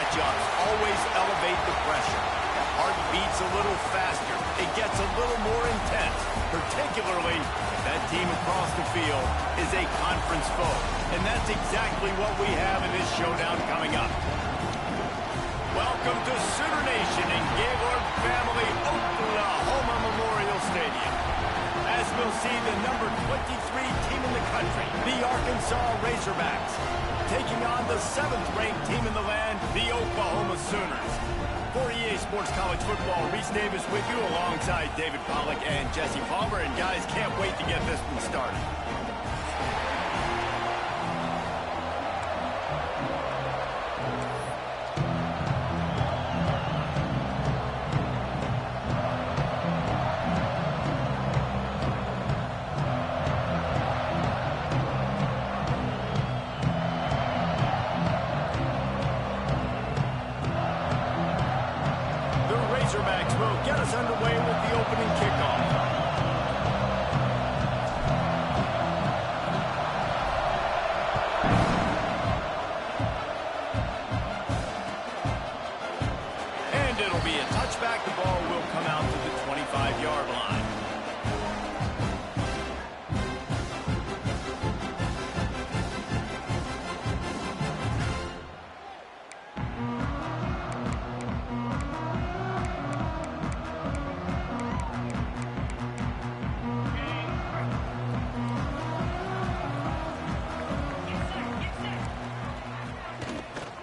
matchups always elevate the pressure. The heart beats a little faster. It gets a little more intense, particularly if that team across the field is a conference foe. And that's exactly what we have in this showdown coming up. Welcome to Sooner Nation and Gaylord Family Oklahoma Memorial Stadium. As we'll see the number 23 team in the country, the Arkansas Razorbacks, taking on the 7th-ranked team in the land, the Oklahoma Sooners. For EA Sports College Football, Reese Davis with you alongside David Pollack and Jesse Palmer. And guys, can't wait to get this one started. Razorbacks will get us underway with the opening kickoff. And it'll be a touchback. The ball will come out to the 25-yard line.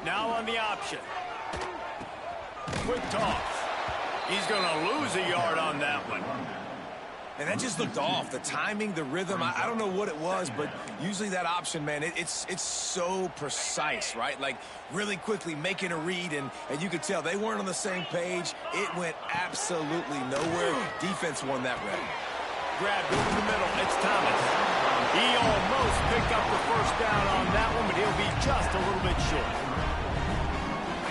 Now on the option. Quick toss. He's going to lose a yard on that one. And that just looked off. The timing, the rhythm, I don't know what it was, but usually that option, man, it's so precise, right? Like really quickly making a read, and you could tell they weren't on the same page. It went absolutely nowhere. Defense won that round. Grabbed over the middle. It's Thomas. He almost picked up the first down on that one, but he'll be just a little bit short.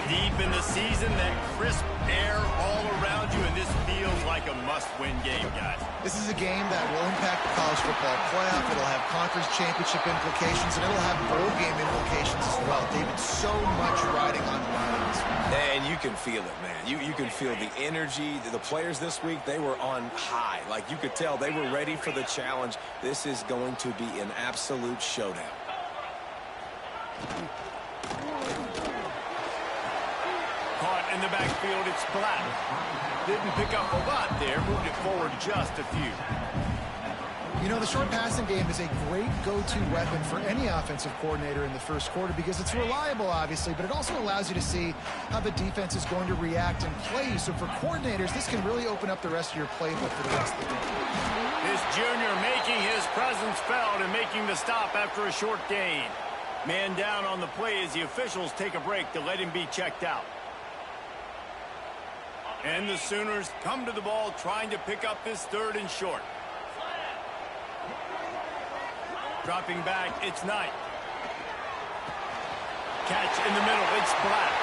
Deep in the season, that crisp air all around you, and this feels like a must-win game, guys. This is a game that will impact the college football playoff. It'll have conference championship implications, and it'll have bowl game implications as well. David, so much riding on the line in this one. And you can feel it, man. You can feel the energy. The players this week, they were on high. Like you could tell they were ready for the challenge. This is going to be an absolute showdown. Caught in the backfield, it's Black. Didn't pick up a lot there, moved it forward just a few. You know, the short passing game is a great go-to weapon for any offensive coordinator in the first quarter because it's reliable, obviously, but it also allows you to see how the defense is going to react and play. So for coordinators, this can really open up the rest of your playbook for the rest of the game. This junior making his presence felt and making the stop after a short gain. Man down on the play as the officials take a break to let him be checked out. And the Sooners come to the ball trying to pick up this 3rd and short. Dropping back, it's Knight. Catch in the middle, it's Black.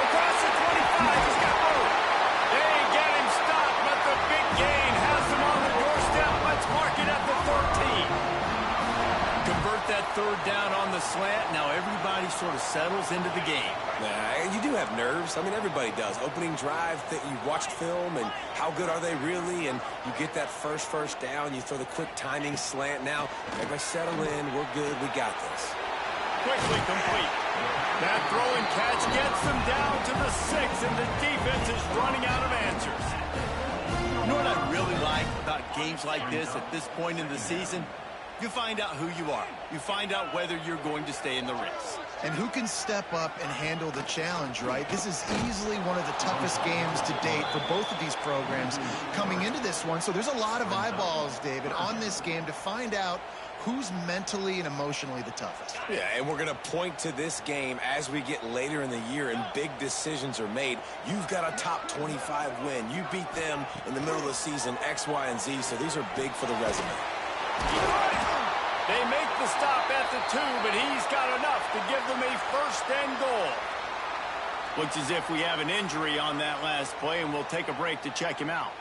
Across the 25, he's got room. They get him stopped, but the big gain has him on the doorstep. Let's mark it at the 13. Convert that 3rd down on the slant. Now everybody sort of settles into the game. You do have nerves. I mean, everybody does. Opening drive, that you watched film, and how good are they really? And you get that first down. You throw the quick timing slant. Now, everybody settle in. We're good. We got this. Quickly complete. That throw and catch gets them down to the 6, and the defense is running out of answers. You know what I really like about games like this at this point in the season? You find out who you are. You find out whether you're going to stay in the race. And who can step up and handle the challenge, right? This is easily one of the toughest games to date for both of these programs coming into this one. So there's a lot of eyeballs, David, on this game to find out who's mentally and emotionally the toughest. Yeah, and we're going to point to this game as we get later in the year and big decisions are made. You've got a top 25 win. You beat them in the middle of the season, X, Y, and Z, so these are big for the resume. They make the stop at the 2, but he's got enough to give them a 1st and goal. Looks as if we have an injury on that last play, and we'll take a break to check him out.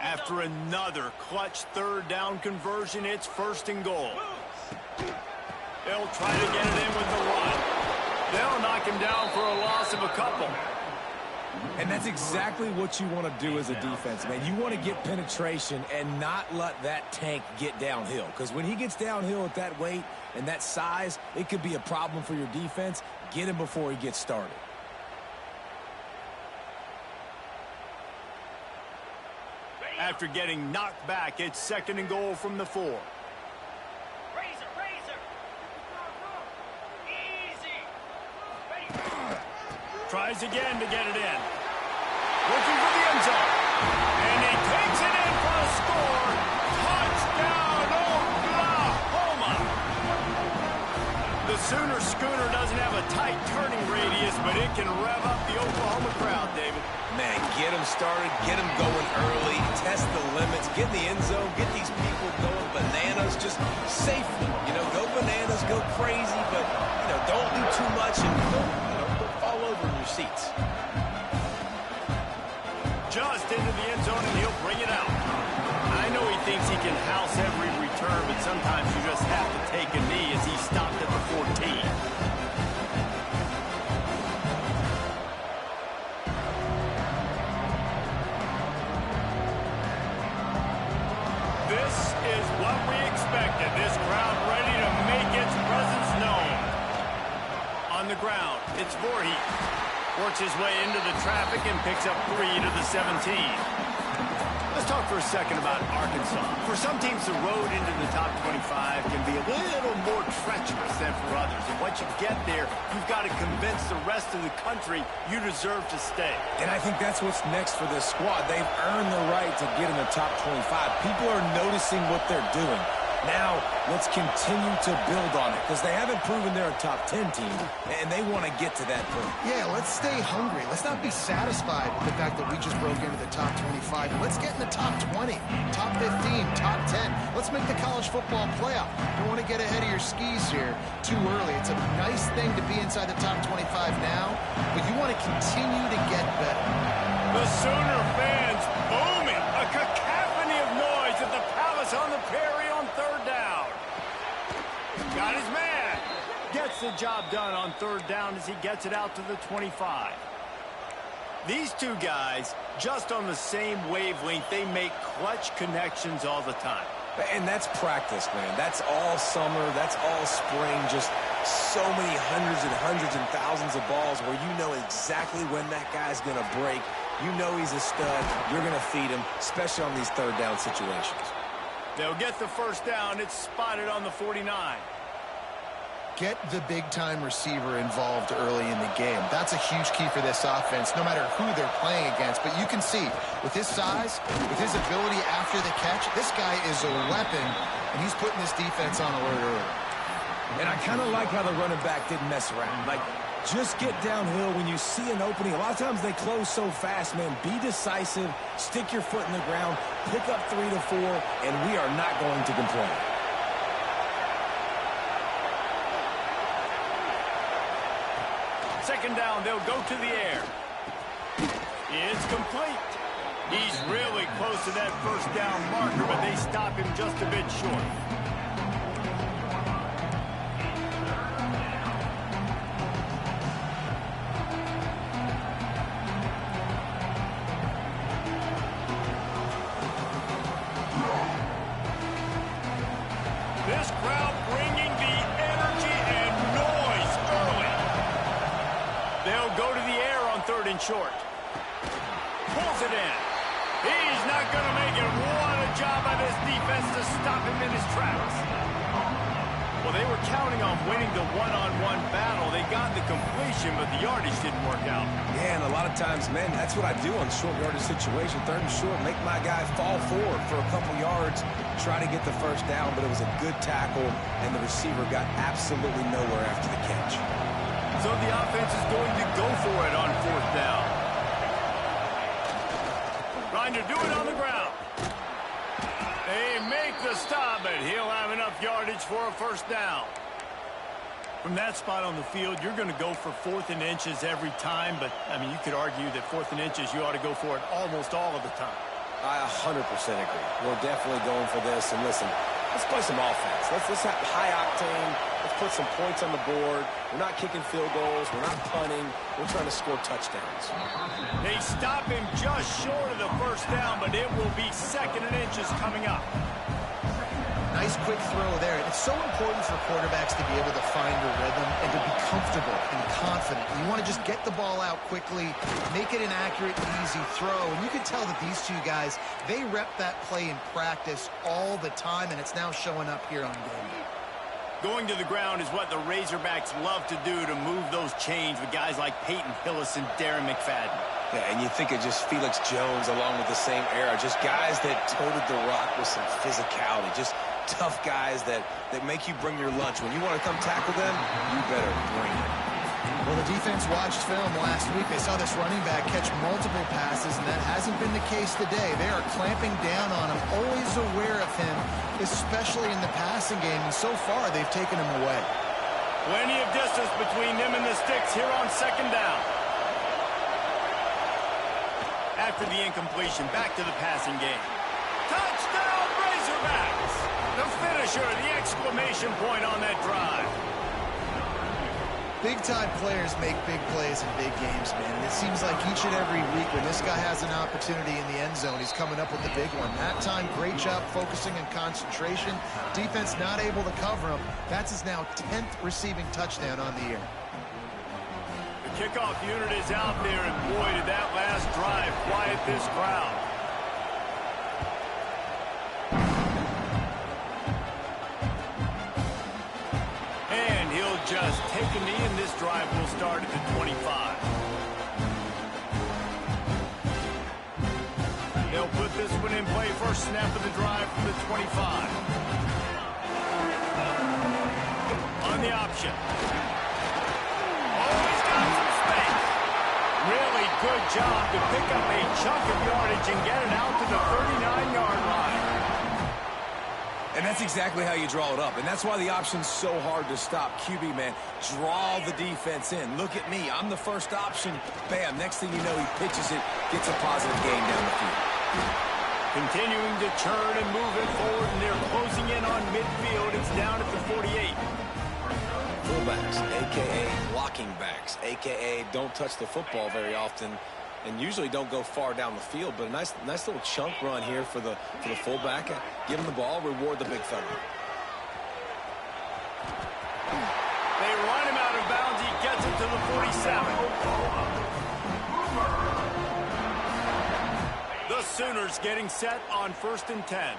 After another clutch third down conversion, it's 1st and goal. They'll try to get it in with the run. They'll knock him down for a loss of a couple. And that's exactly what you want to do as a defense, man. You want to get penetration and not let that tank get downhill. Because when he gets downhill at that weight and that size, it could be a problem for your defense. Get him before he gets started. After getting knocked back, it's 2nd and goal from the 4. Razor. Easy. Ready. Tries again to get it in. Looking for the end zone. And he takes it in for a score. Touchdown, Oklahoma. The Sooner Schooner doesn't have a tight turning radius, but it can rev up the Oklahoma crowd, David. Man, get them started, get them going early, test the limits, get in the end zone, get these people going bananas, just safely. Go bananas, go crazy, but, don't do too much and don't fall over in your seats. Just into the end zone, and he'll bring it out. I know he thinks he can house every return, but sometimes you just have to take a knee as he stopped at the 14. This is what we expected. This crowd ready to make its presence known. On the ground, it's Voorhees. Works his way into the traffic and picks up 3 to the 17. Let's talk for a second about Arkansas. For some teams, the road into the top 25 can be a little more treacherous than for others. And once you get there, you've got to convince the rest of the country you deserve to stay. And I think that's what's next for this squad. They've earned the right to get in the top 25. People are noticing what they're doing. Now, let's continue to build on it because they haven't proven they're a top 10 team, and they want to get to that point. Yeah, let's stay hungry. Let's not be satisfied with the fact that we just broke into the top 25. Let's get in the top 20, top 15, top 10. Let's make the college football playoff. Don't want to get ahead of your skis here too early. It's a nice thing to be inside the top 25 now, but you want to continue to get better. The Sooner fans booming. A cacophony of noise at the Palace on the Prairie on 3rd down. Got his man. Gets the job done on 3rd down as he gets it out to the 25. These two guys, just on the same wavelength, they make clutch connections all the time. And that's practice, man. That's all summer. That's all spring. Just so many hundreds and thousands of balls where you know exactly when that guy's going to break. You know he's a stud. You're going to feed him, especially on these 3rd down situations. They'll get the 1st down. It's spotted on the 49. Get the big-time receiver involved early in the game. That's a huge key for this offense, no matter who they're playing against. But you can see, with his size, with his ability after the catch, this guy is a weapon, and he's putting this defense on alert early. And I kind of like how the running back didn't mess around. Like, just get downhill when you see an opening. A lot of times they close so fast, man. Be decisive, stick your foot in the ground, pick up 3 to 4, and we are not going to complain. Second down, they'll go to the air. It's complete. He's really close to that 1st down marker, but they stop him just a bit short. This crowd bringing the energy and noise early. They'll go to the air on 3rd and short. Pulls it in. He's not going to make it. What a job by this defense to stop him in his tracks. Well, they were counting on winning the one-on-one battle. They got the completion, but the yardage didn't work out. Yeah, and a lot of times, man, that's what I do on short yardage situation. 3rd and short, make my guy fall forward for a couple yards, try to get the 1st down, but it was a good tackle, and the receiver got absolutely nowhere after the catch. So the offense is going to go for it on 4th down. Trying to do it on the ground. They make the stop, but he'll have enough yardage for a 1st down. From that spot on the field, you're going to go for 4th and inches every time, but, I mean, you could argue that 4th and inches, you ought to go for it almost all of the time. I 100% agree. We're definitely going for this. And listen, let's play some offense. Let's have high octane. Let's put some points on the board. We're not kicking field goals. We're not punting. We're trying to score touchdowns. They stop him just short of the first down, but it will be 2nd and inches coming up. Nice quick throw there. It's so important for quarterbacks to be able to find a rhythm and to be comfortable and confident. You want to just get the ball out quickly, make it an accurate, easy throw. And you can tell that these two guys, they rep that play in practice all the time, and it's now showing up here on game day. Going to the ground is what the Razorbacks love to do to move those chains with guys like Peyton Hillis and Darren McFadden. Yeah, and you think of just Felix Jones along with the same era, just guys that toted the rock with some physicality, just tough guys that make you bring your lunch. When you want to come tackle them, you better bring it. Well, the defense watched film last week. They saw this running back catch multiple passes, and that hasn't been the case today. They are clamping down on him, always aware of him, especially in the passing game, and so far they've taken him away. Plenty of distance between them and the sticks here on 2nd down. After the incompletion, back to the passing game. Touchdown, Razorbacks! The finisher, the exclamation point on that drive. Big-time players make big plays in big games, man. And it seems like each and every week when this guy has an opportunity in the end zone, he's coming up with the big one. That time, great job focusing and concentration. Defense not able to cover him. That's his now 10th receiving touchdown on the year. The kickoff unit is out there, and boy, did that last drive quiet this crowd. And he'll just take a knee, and this drive will start at the 25. They'll put this one in play. First snap of the drive from the 25. On the option. Oh, he's got some space. Really good job to pick up a chunk of yardage and get it out to the 39-yard line. And that's exactly how you draw it up. And that's why the option's so hard to stop. QB, man, draw the defense in. Look at me. I'm the first option. Bam. Next thing you know, he pitches it, gets a positive gain down the field. Continuing to turn and move it forward, and they're closing in on midfield. It's down at the 48. Fullbacks, a.k.a. blocking backs, a.k.a. don't touch the football very often and usually don't go far down the field. But a nice little chunk run here for the fullback. Give him the ball, reward the big fella. They run him out of bounds. He gets it to the 47. The Sooners getting set on 1st and 10.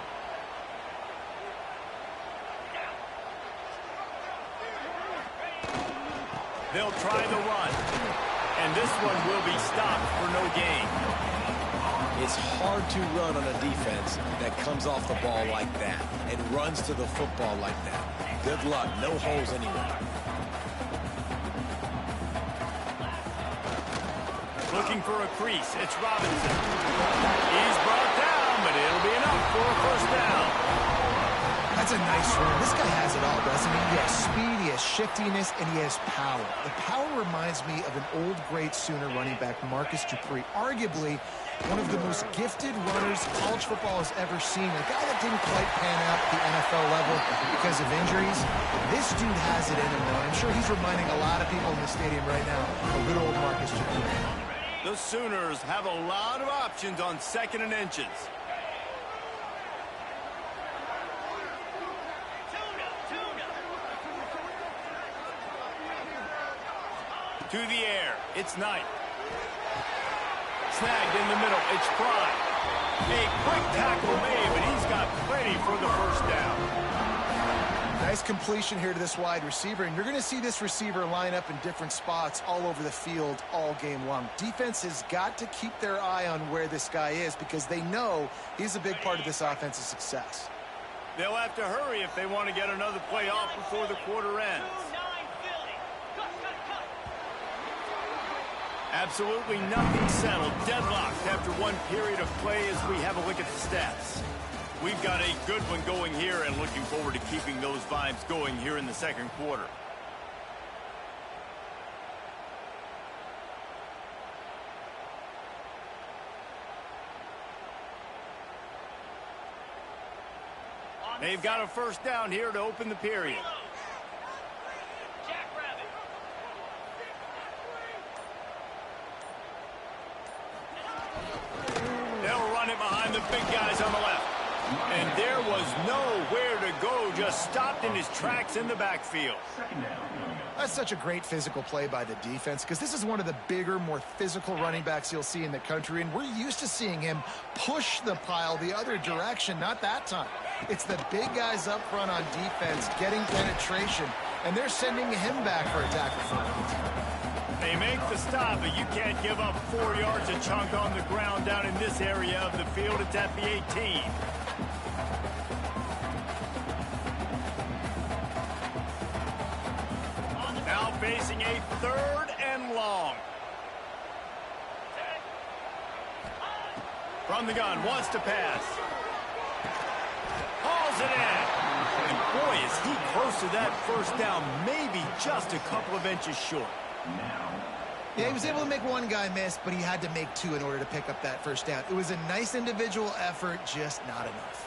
They'll try the run. And this one will be stopped for no gain. It's hard to run on a defense that comes off the ball like that and runs to the football like that. Good luck. No holes anywhere. Looking for a crease. It's Robinson. He's brought down, but it'll be enough for a first down. That's a nice run. This guy has it all, doesn't he? He has speed, he has shiftiness, and he has power. The power reminds me of an old, great Sooner running back, Marcus Dupree. Arguably one of the most gifted runners college football has ever seen. A guy that didn't quite pan out at the NFL level because of injuries. This dude has it in him, though. I'm sure he's reminding a lot of people in the stadium right now of good old Marcus Dupree. The Sooners have a lot of options on 2nd and inches. To the air. It's Knight. Snagged in the middle. It's Fry. A quick tackle made, but he's got plenty for the first down. Nice completion here to this wide receiver, and you're going to see this receiver line up in different spots all over the field all game long. Defense has got to keep their eye on where this guy is because they know he's a big part of this offense's success. They'll have to hurry if they want to get another play off before the quarter ends. Absolutely nothing settled. Deadlocked after one period of play as we have a look at the stats. We've got a good one going here and looking forward to keeping those vibes going here in the 2nd quarter. They've got a first down here to open the period. Jackrabbit. They'll run it behind the big guys on the left. And there was nowhere to go, just stopped in his tracks in the backfield. That's such a great physical play by the defense because this is one of the bigger, more physical running backs you'll see in the country, and we're used to seeing him push the pile the other direction. Not that time. It's the big guys up front on defense getting penetration, and they're sending him back for a tackle for him. They make the stop, but you can't give up 4 yards a chunk on the ground down in this area of the field. It's at the 18. Now facing a 3rd and long. From the gun, wants to pass. Hauls it in. And boy, is he close to that first down, maybe just a couple of inches short. Yeah, he was able to make one guy miss, but he had to make 2 in order to pick up that first down. It was a nice individual effort, just not enough.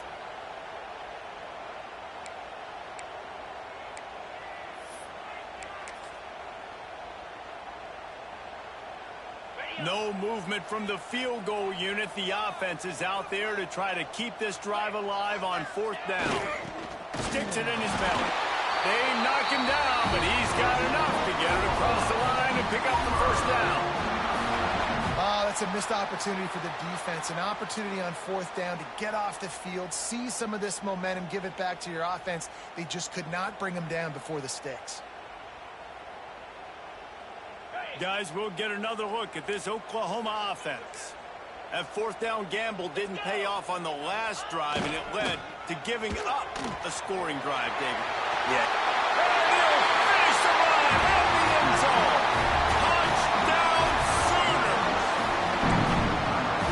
No movement from the field goal unit. The offense is out there to try to keep this drive alive on 4th down. Sticks it in his belly. They knock him down, but he's got enough to get it across the line and pick up the first down. That's a missed opportunity for the defense. An opportunity on 4th down to get off the field, see some of this momentum, give it back to your offense. They just could not bring him down before the sticks. Guys, we'll get another look at this Oklahoma offense. That 4th down gamble didn't pay off on the last drive, and it led to giving up a scoring drive, David. Yeah. And he'll finish the run at the end zone. Touchdown Sooners!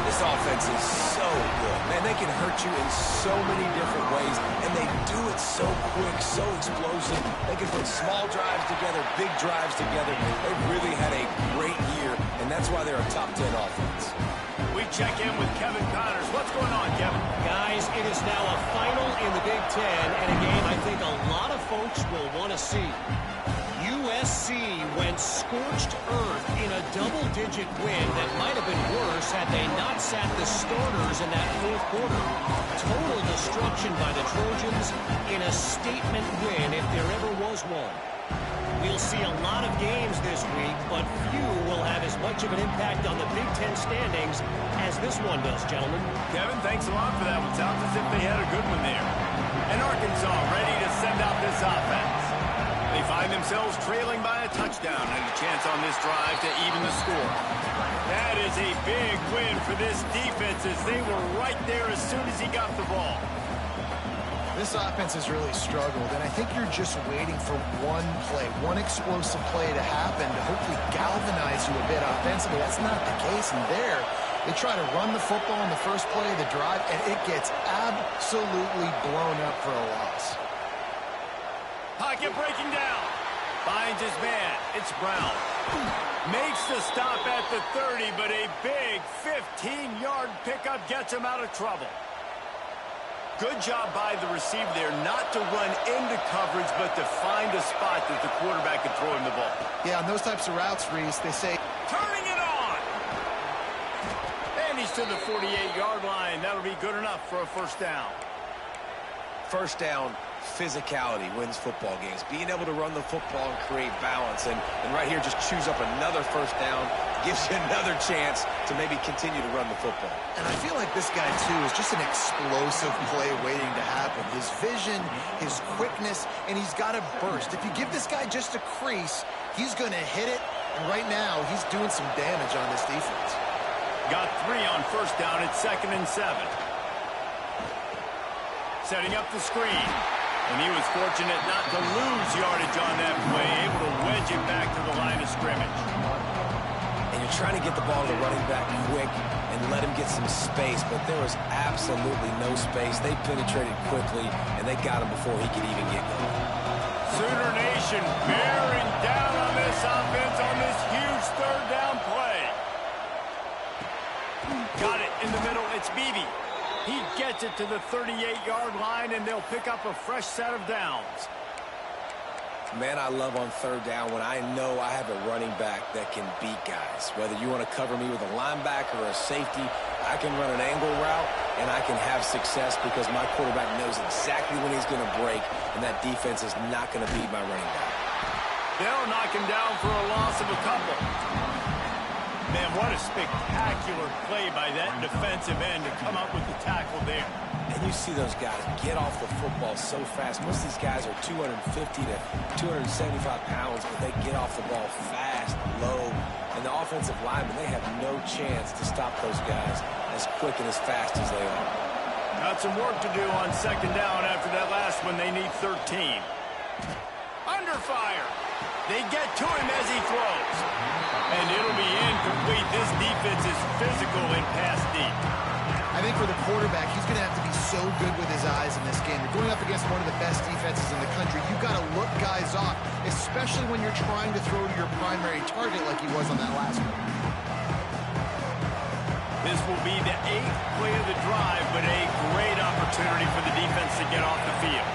This offense is so good. Man, they can hurt you in so many different ways, and they do it so quick, so explosive. They can put small drives together, big drives together. They've really had a great year, and that's why they're a top 10 offense. We check in with Kevin Connors. What's going on, Kevin? Guys, it is now a final in the Big Ten, and a game I think a lot of folks will want to see. USC went scorched earth in a double-digit win that might have been worse had they not sat the starters in that 4th quarter. Total destruction by the Trojans in a statement win if there ever was one. We'll see a lot of games this week, but few will have as much of an impact on the Big Ten standings as this one does, gentlemen. Kevin, thanks a lot for that one. Sounds as if they had a good one there. And Arkansas ready to send out this offense. They find themselves trailing by a touchdown and a chance on this drive to even the score. That is a big win for this defense as they were right there as soon as he got the ball. This offense has really struggled, and I think you're just waiting for one play, one explosive play to happen to hopefully galvanize you a bit offensively. That's not the case, and there, they try to run the football in the first play of the drive, and it gets absolutely blown up for a loss. Pocket breaking down. Finds his man. It's Brown. Makes the stop at the 30, but a big 15-yard pickup gets him out of trouble. Good job by the receiver there not to run into coverage, but to find a spot that the quarterback could throw him the ball. Yeah, on those types of routes, Reese, they say, turning it on! And he's to the 48-yard line. That'll be good enough for a first down. First down, physicality wins football games. Being able to run the football and create balance. And right here, just choose up another first down. Gives you another chance to maybe continue to run the football. And I feel like this guy, too, is just an explosive play waiting to happen. His vision, his quickness, and he's got a burst. If you give this guy just a crease, he's going to hit it. And right now, he's doing some damage on this defense. Got 3 on first down at 2nd and 7. Setting up the screen. And he was fortunate not to lose yardage on that play, able to wedge it back to the line of scrimmage. And you're trying to get the ball to the running back quick and let him get some space, but there was absolutely no space. They penetrated quickly, and they got him before he could even get going. Sooner Nation bearing down on this offense on this huge 3rd down play. Got it in the middle. It's Beebe. He gets it to the 38-yard line, and they'll pick up a fresh set of downs. Man, I love on third down when I know I have a running back that can beat guys. Whether you want to cover me with a linebacker or a safety, I can run an angle route, and I can have success because my quarterback knows exactly when he's going to break, and that defense is not going to beat my running back. They'll knock him down for a loss of a couple. Man, what a spectacular play by that defensive end to come up with the tackle there. And you see those guys get off the football so fast. Most of these guys are 250 to 275 pounds, but they get off the ball fast, low. And the offensive linemen, they have no chance to stop those guys as quick and as fast as they are. Got some work to do on second down after that last one. They need 13. Under fire. They get to him as he throws. And it'll be incomplete. This defense is physical and pass deep. I think for the quarterback, he's going to have to be so good with his eyes in this game. You're going up against one of the best defenses in the country. You've got to look guys off, especially when you're trying to throw to your primary target like he was on that last one. This will be the 8th play of the drive, but a great opportunity for the defense to get off the field.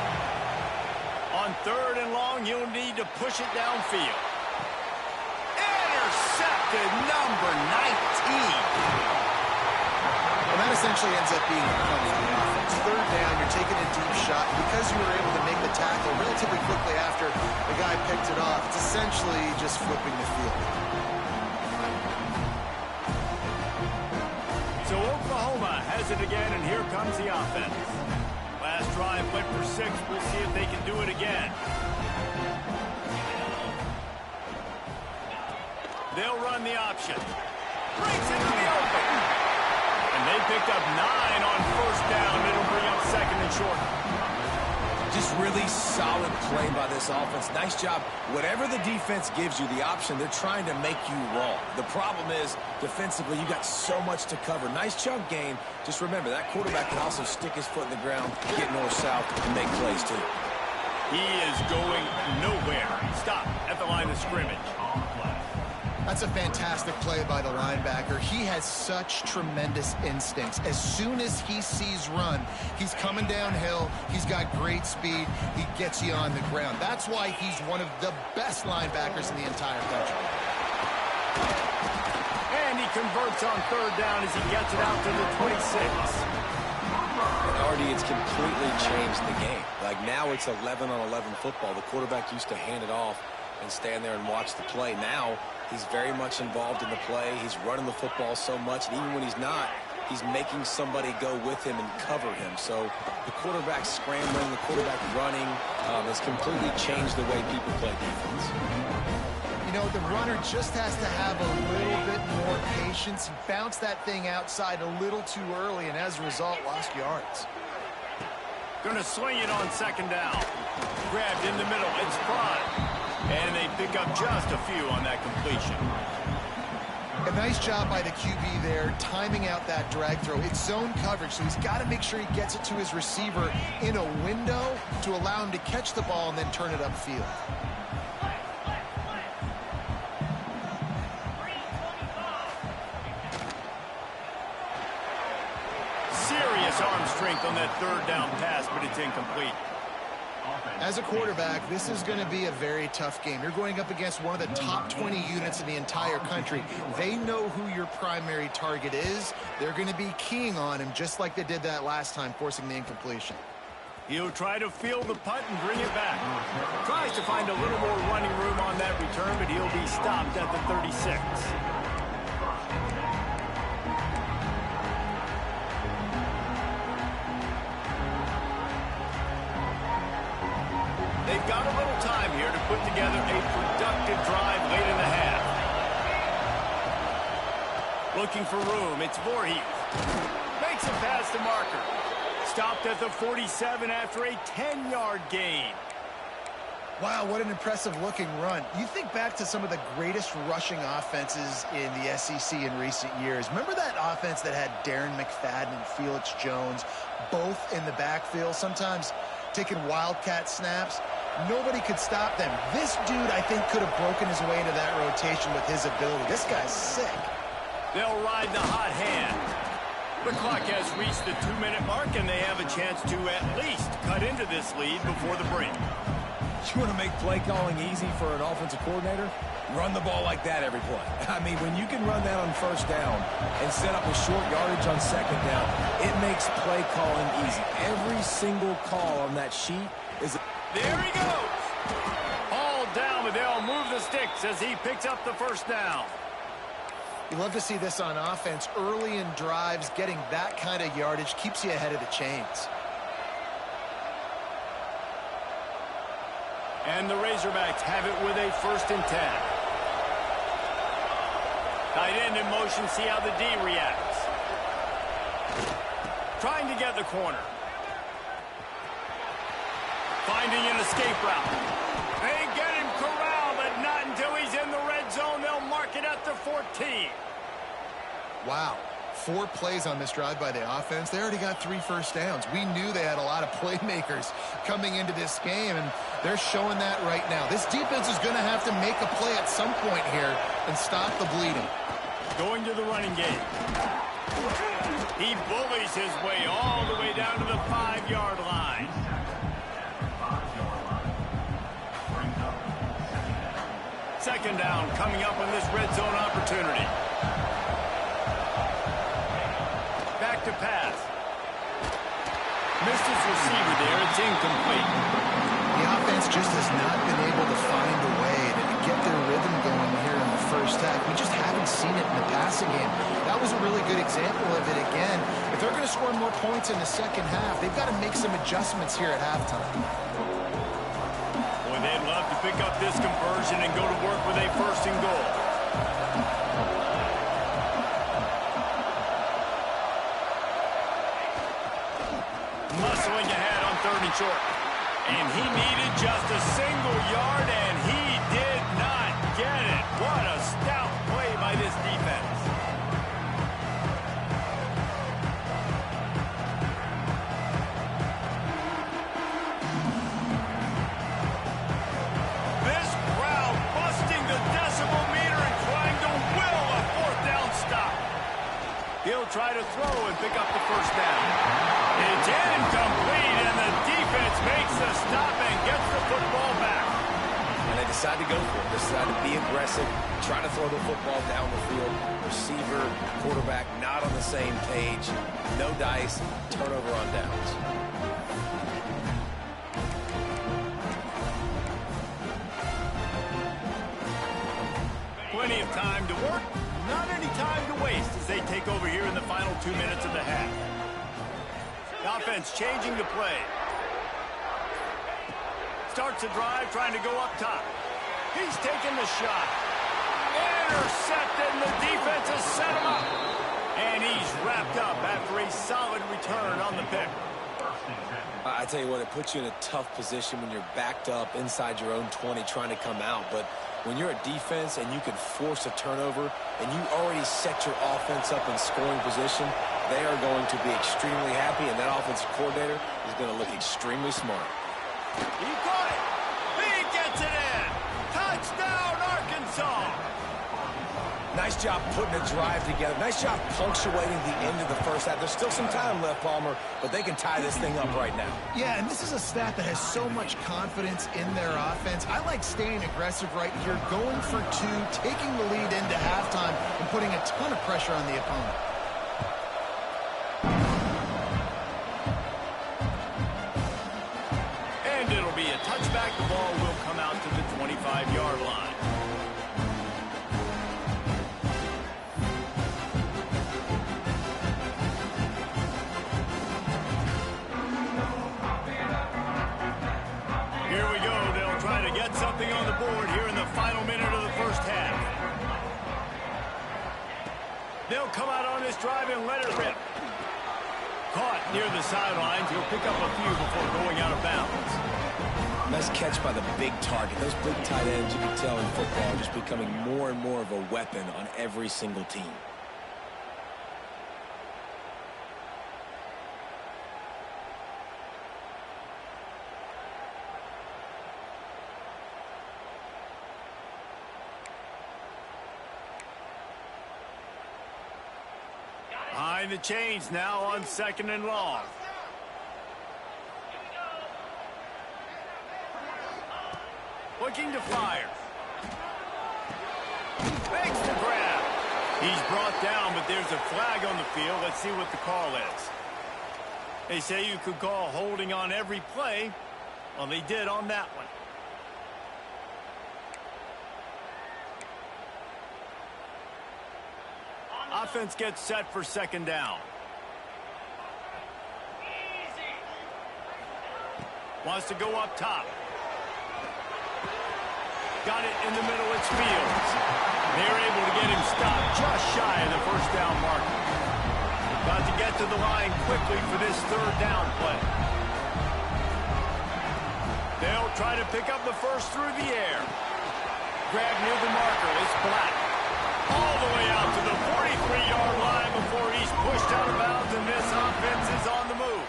On third and long, you'll need to push it downfield. Intercepted, number 19. And that essentially ends up being the punt of the offense. Third down, you're taking a deep shot. Because you were able to make the tackle relatively quickly after the guy picked it off, it's essentially just flipping the field. So Oklahoma has it again, and here comes the offense. Last drive went for 6. We'll see if they can do it again. They'll run the option. Breaks into the open. And they picked up 9 on first down. It'll bring up second and short. Just really solid play by this offense. Nice job. Whatever the defense gives you, the option, they're trying to make you wrong. The problem is, defensively, you got so much to cover. Nice chunk gain. Just remember, that quarterback can also stick his foot in the ground, get north-south, and make plays, too. He is going nowhere. Stop at the line of scrimmage. That's a fantastic play by the linebacker. He has such tremendous instincts. As soon as he sees run, he's coming downhill. He's got great speed. He gets you on the ground. That's why he's one of the best linebackers in the entire country. And he converts on third down as he gets it out to the 26. And Artie, it's completely changed the game. Like now it's 11-on-11 football. The quarterback used to hand it off and stand there and watch the play. Now he's very much involved in the play. He's running the football so much, and even when he's not, he's making somebody go with him and cover him. So the quarterback scrambling, the quarterback running has completely changed the way people play defense. You know, the runner just has to have a little bit more patience. He bounced that thing outside a little too early, and as a result, lost yards. Going to swing it on second down. Grabbed in the middle. It's Prime. And they pick up just a few on that completion. A nice job by the QB there, timing out that drag throw. It's zone coverage, so he's got to make sure he gets it to his receiver in a window to allow him to catch the ball and then turn it upfield. Serious arm strength on that third down pass, but it's incomplete. As a quarterback, this is going to be a very tough game. You're going up against one of the top 20 units in the entire country. They know who your primary target is. They're going to be keying on him just like they did that last time, forcing the incompletion. He'll try to field the punt and bring it back. Tries to find a little more running room on that return, but he'll be stopped at the 36. They've got a little time here to put together a productive drive late in the half. Looking for room, it's Voorhees. Makes a pass to Marker. Stopped at the 47 after a 10-yard gain. Wow, what an impressive-looking run. You think back to some of the greatest rushing offenses in the SEC in recent years. Remember that offense that had Darren McFadden and Felix Jones both in the backfield, sometimes taking wildcat snaps? Nobody could stop them. This dude, I think, could have broken his way into that rotation with his ability. This guy's sick. They'll ride the hot hand. The clock has reached the 2-minute mark, and they have a chance to at least cut into this lead before the break. You want to make play calling easy for an offensive coordinator? Run the ball like that every play. I mean, when you can run that on first down and set up a short yardage on second down, it makes play calling easy. Every single call on that sheet is... There he goes! All down, but they'll move the sticks as he picks up the first down. You love to see this on offense. Early in drives, getting that kind of yardage keeps you ahead of the chains. And the Razorbacks have it with a 1st and 10. Tight end in motion, see how the D reacts. Trying to get the corner. Finding an escape route. They get him corralled, but not until he's in the red zone. They'll mark it at the 14. Wow. 4 plays on this drive by the offense. They already got 3 first downs. We knew they had a lot of playmakers coming into this game, and they're showing that right now. This defense is going to have to make a play at some point here and stop the bleeding. Going to the running game. He bullies his way all the way down to the 5-yard line. Second down coming up on this red zone opportunity. Back to pass. Missed his receiver there. It's incomplete. The offense just has not been able to find a way to get their rhythm going here in the first half. We just haven't seen it in the passing game. That was a really good example of it again. If they're going to score more points in the second half, they've got to make some adjustments here at halftime. Boy, they'd love to pick up this conversion and go to work with a 1st and goal. Muscling ahead on 3rd and short. And he needed just a single yard, and he did not get it. What a stout play by this defense. This crowd busting the decibel meter and trying to will a 4th down stop. He'll try to throw and pick up the first down. It's incomplete, and the defense makes the stop and gets the football back. And they decide to go for it. They decide to be aggressive, try to throw the football down the field. Receiver, quarterback, not on the same page. No dice, turnover on downs. Plenty of time to work, not any time to waste as they take over here in the final 2 minutes of the half. The offense changing the play. Starts a drive trying to go up top. He's taking the shot. Intercepted, and the defense has set him up. And he's wrapped up after a solid return on the pick. I tell you what, it puts you in a tough position when you're backed up inside your own 20 trying to come out. But when you're a defense and you can force a turnover and you already set your offense up in scoring position, they are going to be extremely happy, and that offensive coordinator is going to look extremely smart. He caught it. He gets it in. Touchdown, Arkansas. Nice job putting a drive together. Nice job punctuating the end of the first half. There's still some time left, Palmer, but they can tie this thing up right now. Yeah, and this is a staff that has so much confidence in their offense. I like staying aggressive right here, going for 2, taking the lead into halftime, and putting a ton of pressure on the opponent. And it'll be a touchback. The ball will come out to the 25-yard line. Here we go. They'll try to get something on the board here in the final minute of the first half. They'll come out on this drive and let it rip. Caught near the sidelines. He'll pick up a few before going out of bounds. Nice catch by the big target. Those big tight ends, you can tell in football, are just becoming more and more of a weapon on every single team. Trying to change now on 2nd and long. Looking to fire. Makes the grab. He's brought down, but there's a flag on the field. Let's see what the call is. They say you could call holding on every play. Well, they did on that one. Offense gets set for 2nd down. Wants to go up top. Got it in the middle. It's Fields. They're able to get him stopped just shy of the 1st down marker. Got to get to the line quickly for this 3rd down play. They'll try to pick up the first through the air. Grab near the marker. It's Black. All the way out to the 43-yard line before he's pushed out of bounds, and this offense is on the move.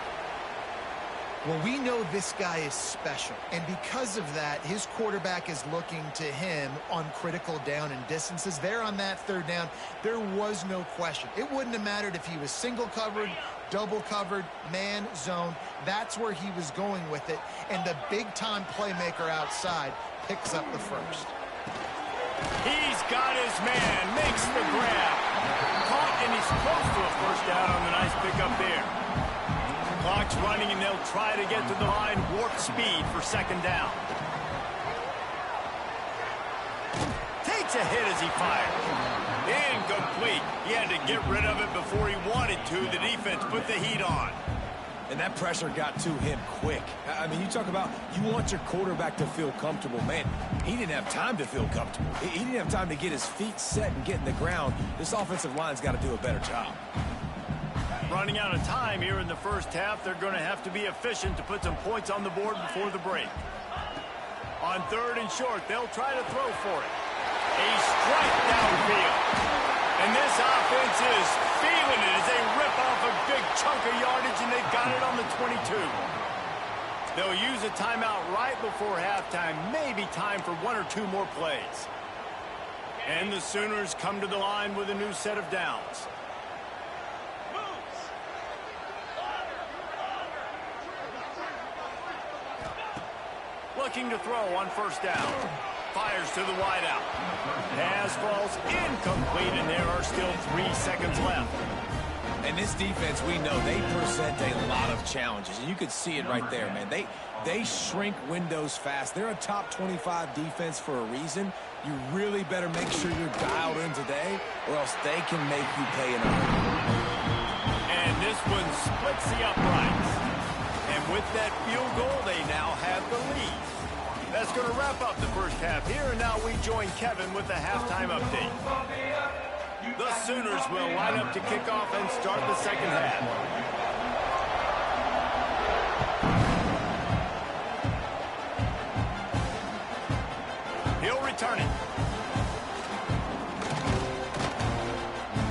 Well, we know this guy is special, and because of that, his quarterback is looking to him on critical down and distances. There on that 3rd down, there was no question. It wouldn't have mattered if he was single covered, double covered, man, zone. That's where he was going with it, and the big-time playmaker outside picks up the first. He's got his man, makes the grab. Caught, and he's close to a 1st down on the nice pickup there. Clock's running, and they'll try to get to the line. Warp speed for 2nd down. Takes a hit as he fires. Incomplete. He had to get rid of it before he wanted to. The defense put the heat on. And that pressure got to him quick. I mean, you talk about you want your quarterback to feel comfortable. Man, he didn't have time to feel comfortable. He didn't have time to get his feet set and get in the ground. This offensive line's got to do a better job. Running out of time here in the 1st half. They're going to have to be efficient to put some points on the board before the break. On 3rd and short, they'll try to throw for it. A strike downfield. And this offense is feeling it as they rip off a big chunk of yardage, and they've got it on the 22. They'll use a timeout right before halftime. Maybe time for 1 or 2 more plays. And the Sooners come to the line with a new set of downs. Looking to throw on 1st down. Fires to the wideout. Pass falls incomplete, and there are still 3 seconds left. And this defense, we know, they present a lot of challenges. And you could see it right there, man. They shrink windows fast. They're a top 25 defense for a reason. You really better make sure you're dialed in today, or else they can make you pay in a hurry. And this one splits the uprights. And with that field goal, they now have the lead. That's going to wrap up the 1st half here, and now we join Kevin with the halftime update. The Sooners will line up to kick off and start the 2nd half. He'll return it.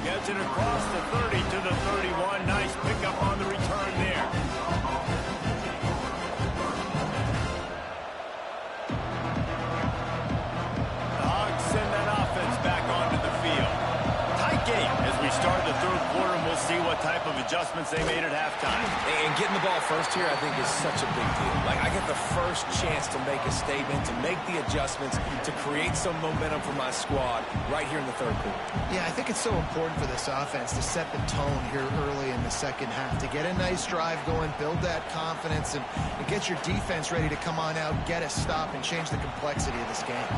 Gets it across the 30 to the 31. Nice pickup on the return there. Start the 3rd quarter, and we'll see what type of adjustments they made at halftime. And getting the ball first here, I think, is such a big deal. Like, I get the first chance to make a statement, to make the adjustments, to create some momentum for my squad right here in the 3rd quarter. Yeah, I think it's so important for this offense to set the tone here early in the 2nd half, to get a nice drive going, build that confidence, and get your defense ready to come on out, get a stop, and change the complexity of this game.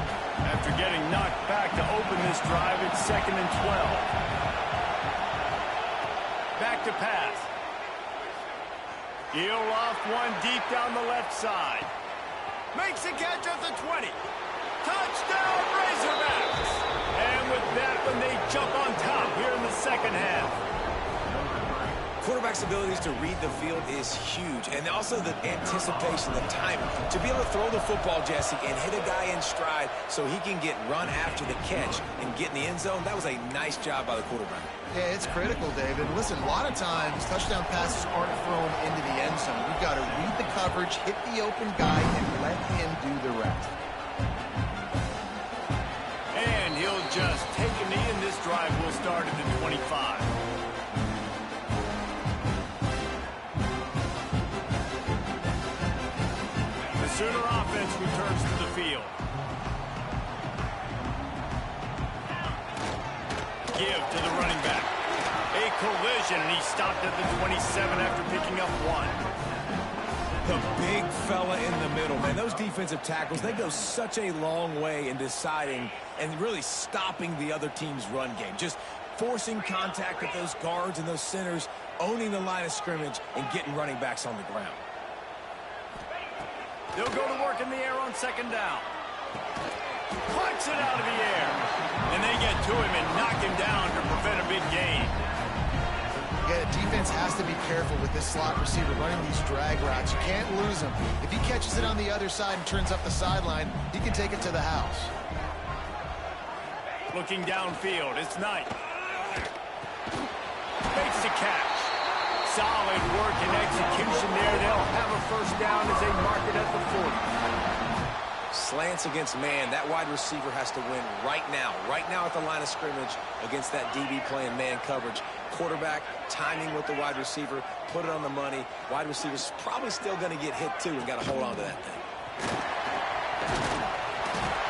After getting knocked back to open this drive, it's 2nd and 12. Back to pass. He'll loft one deep down the left side. Makes a catch at the 20. Touchdown, Razorbacks! And with that one, they jump on top here in the 2nd half. Quarterback's abilities to read the field is huge, and also the anticipation, the timing. To be able to throw the football, Jesse, and hit a guy in stride so he can get run after the catch and get in the end zone, that was a nice job by the quarterback. Yeah, it's critical, David. Listen, a lot of times, touchdown passes aren't thrown into the end zone. You've got to read the coverage, hit the open guy, and let him do the rest. And he'll just take a knee, and this drive will start at the 25. Sooner offense returns to the field. Give to the running back. A collision, and he stopped at the 27 after picking up 1. The big fella in the middle, man. Those defensive tackles, they go such a long way in deciding and really stopping the other team's run game. Just forcing contact with those guards and those centers, owning the line of scrimmage, and getting running backs on the ground. They'll go to work in the air on second down. Clutch it out of the air. And they get to him and knock him down to prevent a big gain. Yeah, the defense has to be careful with this slot receiver running these drag routes. You can't lose him. If he catches it on the other side and turns up the sideline, he can take it to the house. Looking downfield, it's Knight. Makes the catch. Solid work and execution there. They'll have a first down as they mark it at the 40. Slants against man. That wide receiver has to win right now at the line of scrimmage against that DB playing man coverage. Quarterback, timing with the wide receiver, put it on the money. Wide receiver's probably still going to get hit too and got to hold on to that thing.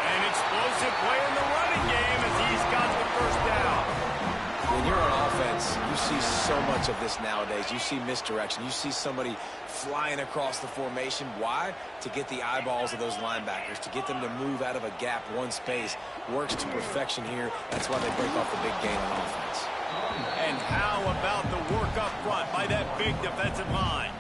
An explosive play in the running game as he's got the first down. When you're on offense, you see so much of this nowadays. You see misdirection. You see somebody flying across the formation. Why? To get the eyeballs of those linebackers, to get them to move out of a gap one space. Works to perfection here. That's why they break off the big gain on offense. And how about the work up front by that big defensive line?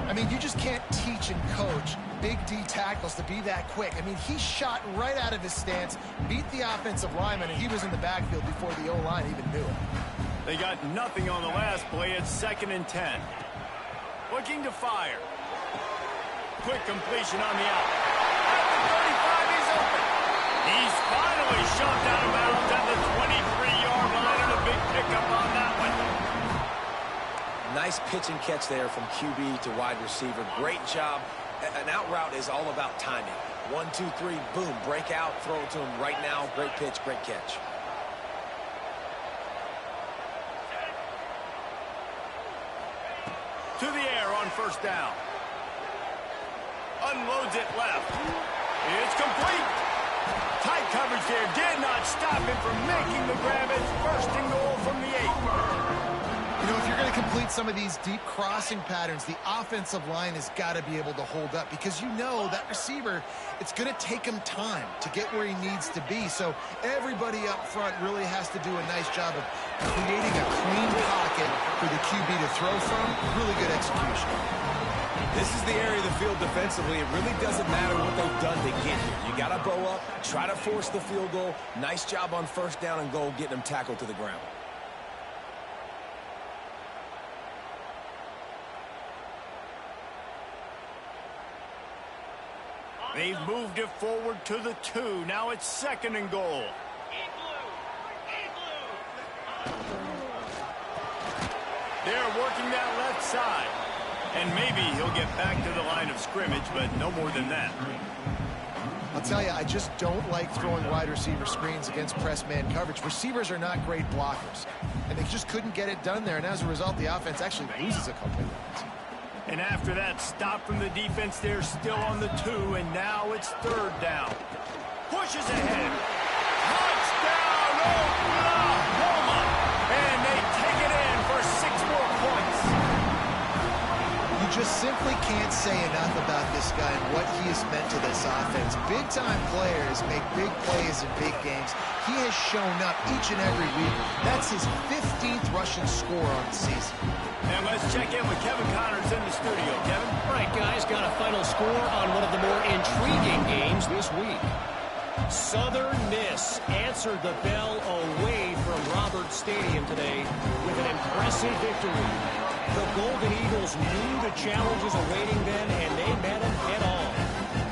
I mean, you just can't teach and coach big D tackles to be that quick. I mean, he shot right out of his stance, beat the offensive lineman, and he was in the backfield before the O-line even knew it. They got nothing on the last play. It's 2nd and 10. Looking to fire. Quick completion on the out. At the 35, he's open. He's finally shoved out of bounds at the 23-yard line, and a big pickup on that one. Nice pitch and catch there from QB to wide receiver. Great job. An out route is all about timing. 1, 2, 3, boom, break out, throw it to him right now. Great pitch, great catch. To the air on first down. Unloads it left. It's complete. Tight coverage there did not stop him from making the grab. It's 1st and goal from the 8. You know, if you're going to complete some of these deep crossing patterns, the offensive line has got to be able to hold up because you know that receiver, it's going to take him time to get where he needs to be. So everybody up front really has to do a nice job of creating a clean pocket for the QB to throw from. Really good execution. This is the area of the field defensively. It really doesn't matter what they've done to get here. You got to bow up, try to force the field goal. Nice job on first down and goal, getting them tackled to the ground. They've moved it forward to the 2. Now it's 2nd and goal. They're working that left side. And maybe he'll get back to the line of scrimmage, but no more than that. I'll tell you, I just don't like throwing wide receiver screens against press man coverage. Receivers are not great blockers, and they just couldn't get it done there. And as a result, the offense actually loses a couple of yards. And after that stop from the defense, they're still on the 2, and now it's 3rd down. Pushes ahead. Touchdown, Oklahoma! And they take it in for 6 more points. You just simply can't say enough about this guy and what he has meant to this offense. Big-time players make big plays in big games. He has shown up each and every week. That's his 15th rushing score on the season. And let's check in with Kevin Connors in the studio. Kevin? All right, guys, got a final score on one of the more intriguing games this week. Southern Miss answered the bell away from Roberts Stadium today with an impressive victory. The Golden Eagles knew the challenges awaiting them, and they met them head-on.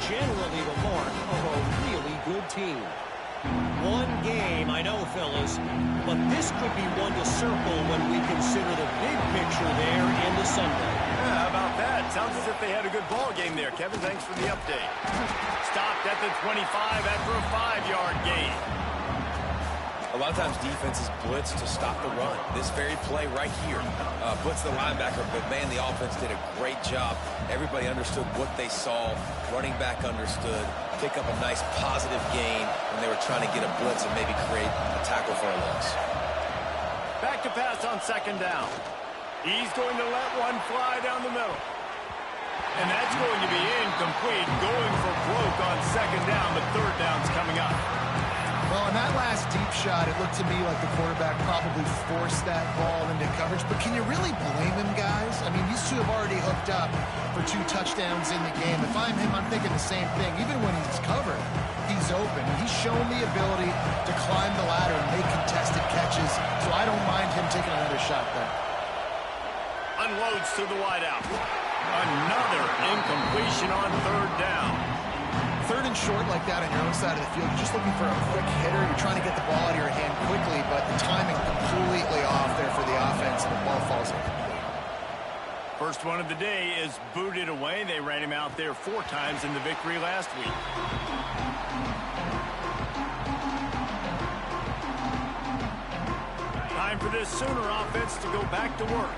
Generally the mark of a really good team. One game, I know, fellas, but this could be one to circle when we consider the big picture there in the Sun Belt. Yeah, how about that? Sounds as if they had a good ball game there, Kevin. Thanks for the update. Stopped at the 25 after a 5-yard gain. A lot of times defenses blitz to stop the run. This very play right here, blitz the linebacker, but man, the offense did a great job. Everybody understood what they saw. Running back understood. Pick up a nice positive gain when they were trying to get a blitz and maybe create a tackle for a loss. Back to pass on second down. He's going to let one fly down the middle. And that's going to be incomplete. Going for broke on second down, but third down's coming up. Well, in that last deep shot, it looked to me like the quarterback probably forced that ball into coverage. But can you really blame him, guys? I mean, these two have already hooked up for 2 touchdowns in the game. If I'm him, I'm thinking the same thing. Even when he's covered, he's open. He's shown the ability to climb the ladder and make contested catches. So I don't mind him taking another shot there. Unloads to the wideout. Another incompletion on third down. Third and short like that on your own side of the field, you're just looking for a quick hitter. You're trying to get the ball out of your hand quickly, but the timing completely off there for the offense, and the ball falls incomplete. First one of the day is booted away. They ran him out there 4 times in the victory last week. Time for this Sooner offense to go back to work.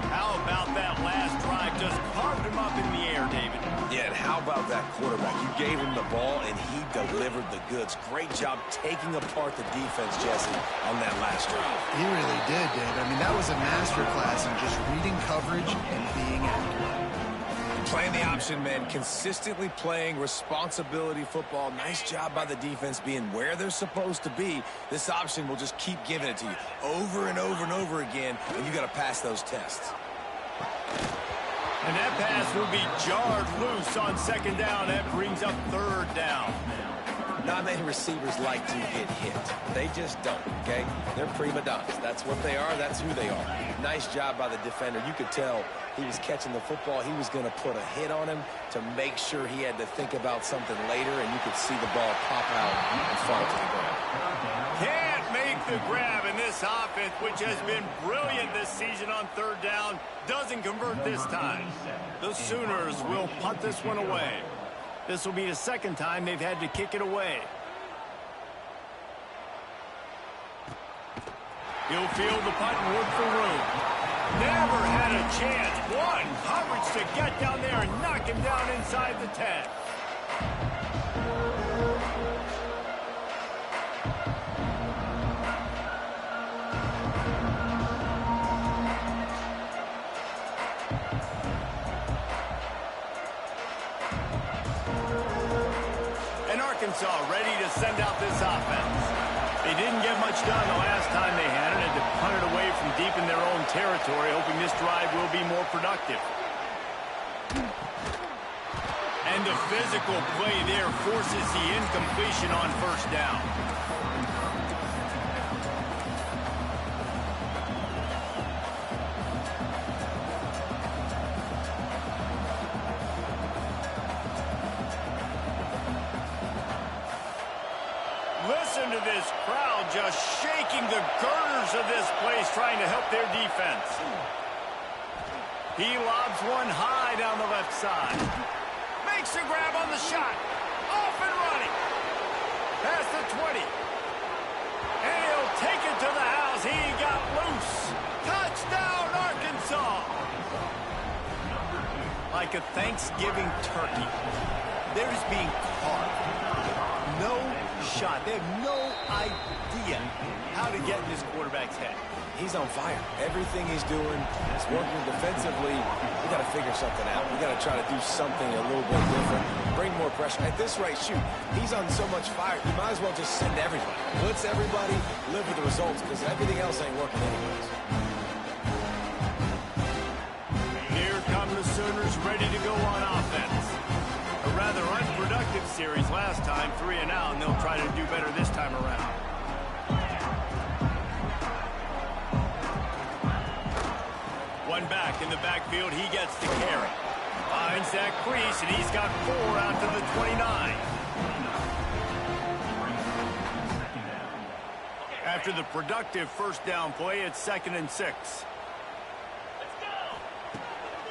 How about that last drive? Just carved him up in the air, David. Yeah, and how about that quarterback? You gave him the ball, and he delivered the goods. Great job taking apart the defense, Jesse, on that last drive. He really did, Dave. I mean, that was a masterclass in just reading coverage and being accurate. Playing the option, man, consistently playing responsibility football. Nice job by the defense being where they're supposed to be. This option will just keep giving it to you over and over and over again, and you got to pass those tests. And that pass will be jarred loose on second down. That brings up third down. Not many receivers like to get hit. They just don't, okay? They're prima donnas. That's what they are. That's who they are. Nice job by the defender. You could tell he was catching the football. He was going to put a hit on him to make sure he had to think about something later, and you could see the ball pop out and fall to the ground. Can't make the grab in this offense, which has been brilliant this season on third down. Doesn't convert this time. The Sooners will punt this one away. This will be the second time they've had to kick it away. He'll field the punt and look for room. Never had a chance. One coverage to get down there and knock him down inside the 10. Arkansas ready to send out this offense. They didn't get much done the last time they had it, and to punt it away from deep in their own territory, hoping this drive will be more productive. And the physical play there forces the incompletion on first down. Listen to this crowd just shaking the girders of this place, trying to help their defense. He lobs one high down the left side. Makes a grab on the shot. Off and running. Past the 20. And he'll take it to the house. He got loose. Touchdown, Arkansas. Like a Thanksgiving turkey. They're just being carved. No shot. They have no idea how to get in this quarterback's head. He's on fire. Everything he's doing is working defensively. We got to figure something out. We got to try to do something a little bit different. Bring more pressure. At this rate, shoot, he's on so much fire, you might as well just send everybody. Blitz everybody, live with the results, because everything else ain't working anyways. Here come the Sooners ready to go on offense. A rather unproductive series last time, 3 and out, and they'll try to do better this time around. One back in the backfield, he gets the carry. Finds that crease, and he's got 4 out to the 29. After the productive first down play, it's 2nd and 6.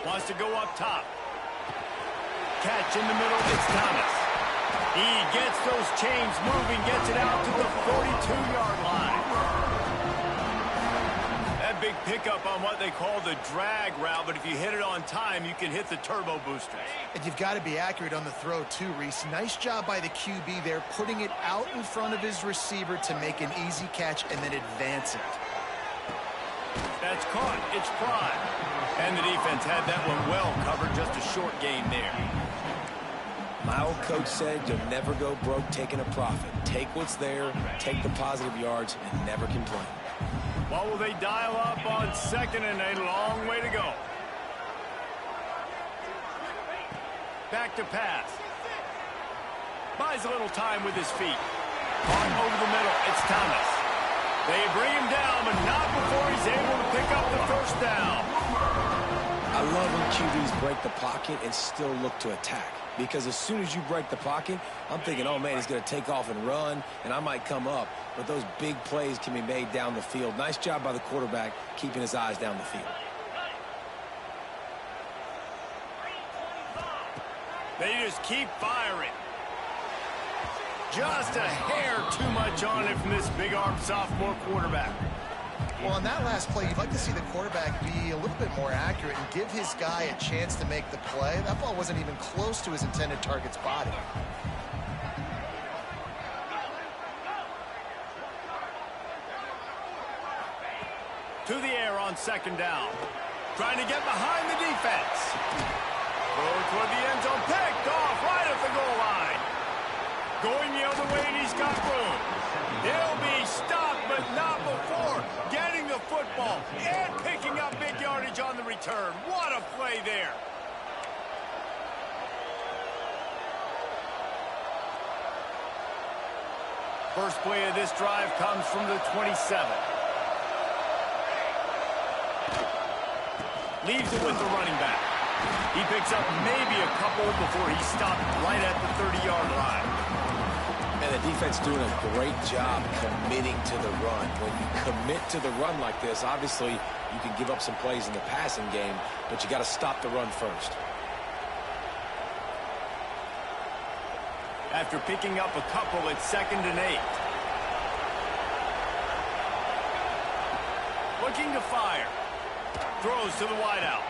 Wants to go up top. Catch in the middle, it's Thomas. He gets those chains moving, gets it out to the 42-yard line. That big pickup on what they call the drag route, but if you hit it on time, you can hit the turbo boosters. And you've got to be accurate on the throw too, Reese. Nice job by the QB there, putting it out in front of his receiver to make an easy catch and then advance it. That's caught. It's Prime. And the defense had that one well covered. Just a short gain there. My old coach said you'll never go broke taking a profit. Take what's there, take the positive yards, and never complain. What will they dial up on second and a long way to go? Back to pass. Buys a little time with his feet. On over the middle. It's Thomas. They bring him down, but not before he's able to pick up the first down. I love when QBs break the pocket and still look to attack. Because as soon as you break the pocket, I'm thinking, oh, man, he's going to take off and run, and I might come up. But those big plays can be made down the field. Nice job by the quarterback keeping his eyes down the field. They just keep firing. Just a hair too much on it from this big-armed sophomore quarterback. Well, on that last play, you'd like to see the quarterback be a little bit more accurate and give his guy a chance to make the play. That ball wasn't even close to his intended target's body. To the air on second down. Trying to get behind the defense. Throw toward the end zone. Picked off right at the goal line. Going the other way, and he's got room. He'll be stopped, but not before getting the football and picking up big yardage on the return. What a play there. First play of this drive comes from the 27. Leaves it with the running back. He picks up maybe a couple before he's stopped right at the 30-yard line. And the defense doing a great job committing to the run. When you commit to the run like this, obviously you can give up some plays in the passing game, but you got to stop the run first. After picking up a couple, it's 2nd and 8. Looking to fire. Throws to the wideout.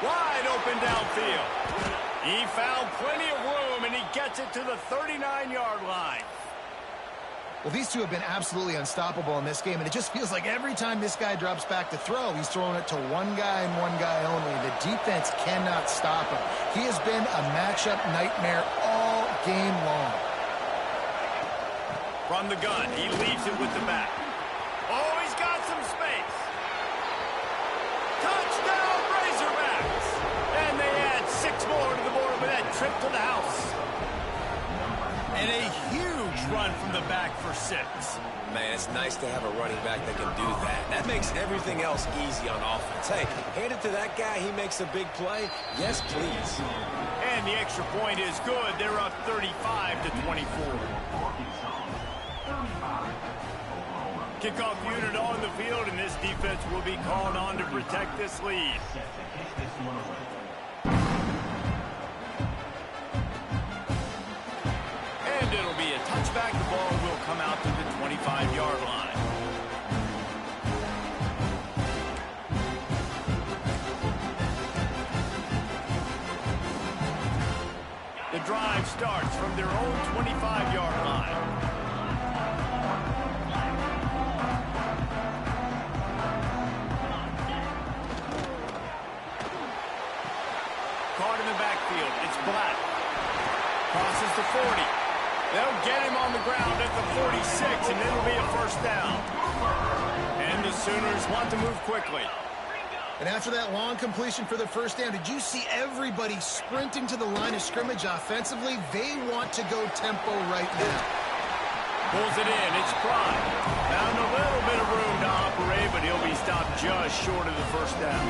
Wide open downfield. He found plenty of room, and he gets it to the 39-yard line. Well, these two have been absolutely unstoppable in this game, and it just feels like every time this guy drops back to throw, he's throwing it to one guy and one guy only. The defense cannot stop him. He has been a matchup nightmare all game long. From the gun, he leaves it with the back. Oh, he's got some space. Touchdown, Razorbacks! And they add 6 more to the board with that trip to the house. And a huge run from the back for 6. Man, it's nice to have a running back that can do that. That makes everything else easy on offense. Hey, hand it to that guy, he makes a big play. Yes, please. And the extra point is good. They're up 35-24. Kickoff unit on the field, and this defense will be called on to protect this lead. And it'll be a touchback. The ball will come out to the 25-yard line. The drive starts from their own 25-yard line. Caught in the backfield. It's Black. Crosses the 40. They'll get him on the ground at the 46, and it'll be a first down. And the Sooners want to move quickly. And after that long completion for the first down, did you see everybody sprinting to the line of scrimmage offensively? They want to go tempo right now. Pulls it in. It's Prime. Found a little bit of room to operate, but he'll be stopped just short of the first down.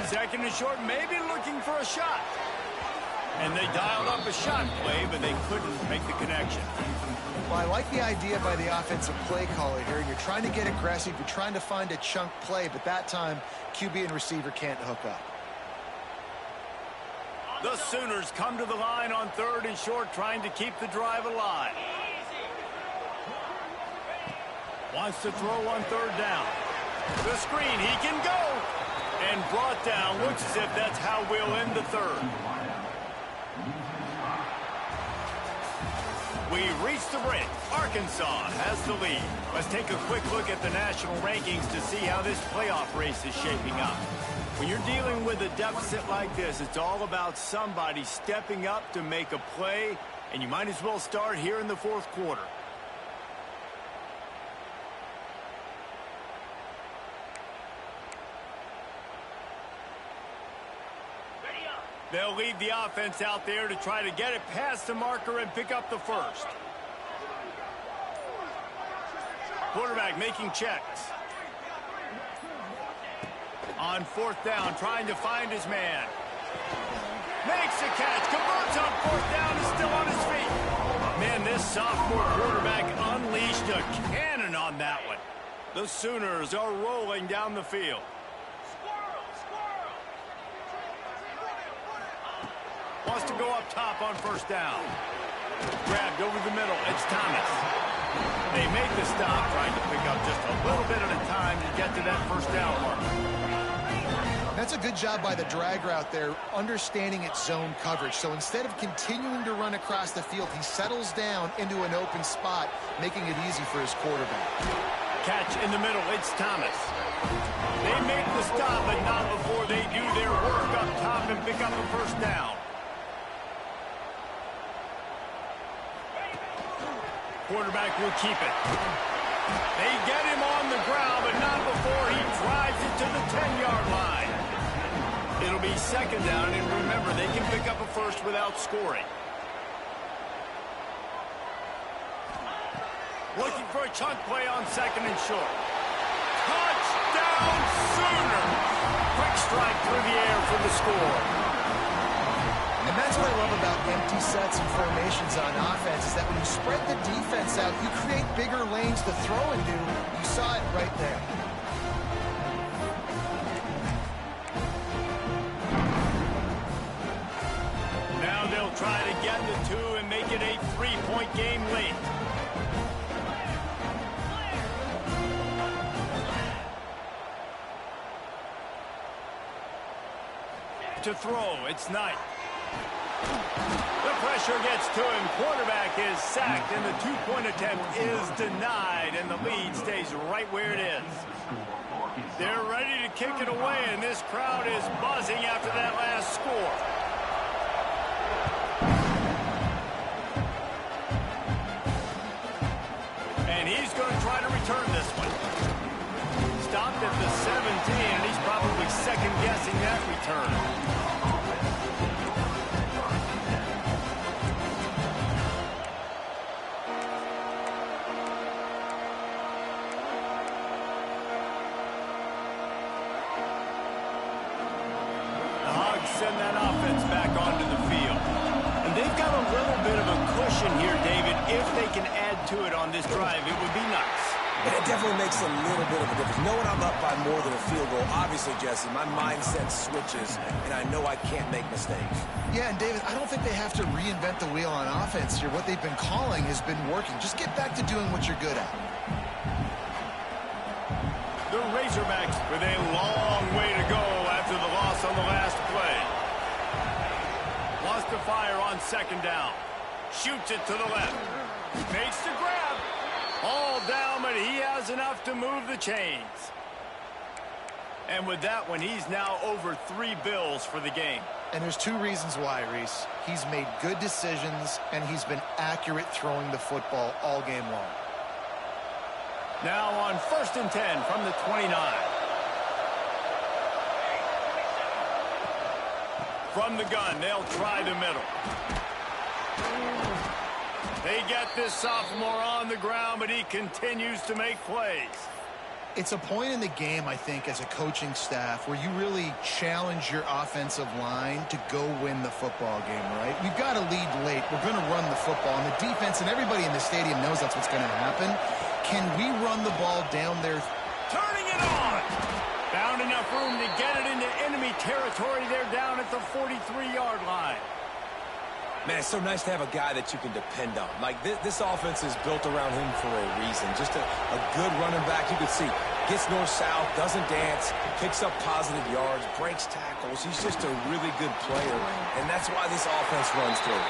Second and short, maybe looking for a shot. And they dialed up a shot play, but they couldn't make the connection. Well, I like the idea by the offensive play caller here. You're trying to get aggressive. You're trying to find a chunk play, but that time, QB and receiver can't hook up. The Sooners come to the line on 3rd and short, trying to keep the drive alive. Wants to throw on 3rd down. The screen, he can go. And brought down. Looks as if that's how we'll end the 3rd. We reach the break. Arkansas has the lead. Let's take a quick look at the national rankings to see how this playoff race is shaping up. When you're dealing with a deficit like this, it's all about somebody stepping up to make a play, and you might as well start here in the 4th quarter. They'll lead the offense out there to try to get it past the marker and pick up the 1st. Quarterback making checks. On 4th down, trying to find his man. Makes a catch, converts on 4th down, is still on his feet. Man, this sophomore quarterback unleashed a cannon on that one. The Sooners are rolling down the field. Wants to go up top on 1st down. Grabbed over the middle. It's Thomas. They make the stop, trying to pick up just a little bit at a time to get to that 1st down mark. That's a good job by the drag route there, understanding its zone coverage. So instead of continuing to run across the field, he settles down into an open spot, making it easy for his quarterback. Catch in the middle. It's Thomas. They make the stop, but not before they do their work up top and pick up a 1st down. Quarterback will keep it. They get him on the ground, but not before he drives it to the 10-yard line. It'll be 2nd down, and remember, they can pick up a 1st without scoring. Looking for a chunk play on 2nd and short. Touchdown, Sooners! Quick strike through the air for the score. And that's what I love about empty sets and formations on offense, is that when you spread the defense out, you create bigger lanes to throw into. You saw it right there. Now they'll try to get the 2 and make it a 3-point game late. To throw, it's Knight. The pressure gets to him. Quarterback is sacked, and the 2-point attempt is denied, and the lead stays right where it is. They're ready to kick it away, and this crowd is buzzing after that last score. And he's going to try to return this one. Stopped at the 17, and he's probably second-guessing that return. Send that offense back onto the field. And they've got a little bit of a cushion here, David. If they can add to it on this drive, it would be nice. And it definitely makes a little bit of a difference. Knowing I'm up by more than a field goal, obviously, Jesse, my mindset switches, and I know I can't make mistakes. Yeah, and David, I don't think they have to reinvent the wheel on offense here. What they've been calling has been working. Just get back to doing what you're good at. The Razorbacks with a long way to go after the loss on the last play. Wants to fire on 2nd down. Shoots it to the left. Makes the grab. All down, but he has enough to move the chains. And with that one, he's now over 3 bills for the game. And there's 2 reasons why, Reese. He's made good decisions, and he's been accurate throwing the football all game long. Now on 1st and 10 from the 29. From the gun, they'll try the middle. They get this sophomore on the ground, but he continues to make plays. It's a point in the game, I think, as a coaching staff where you really challenge your offensive line to go win the football game, right? We've got to lead late. We're going to run the football. And the defense and everybody in the stadium knows that's what's going to happen. Can we run the ball down there? Turning it on. Found enough room to get it into enemy territory. They're down at the 43-yard line. Man, it's so nice to have a guy that you can depend on. Like, this offense is built around him for a reason. Just a good running back. You can see, gets north-south, doesn't dance, picks up positive yards, breaks tackles. He's just a really good player, and that's why this offense runs through.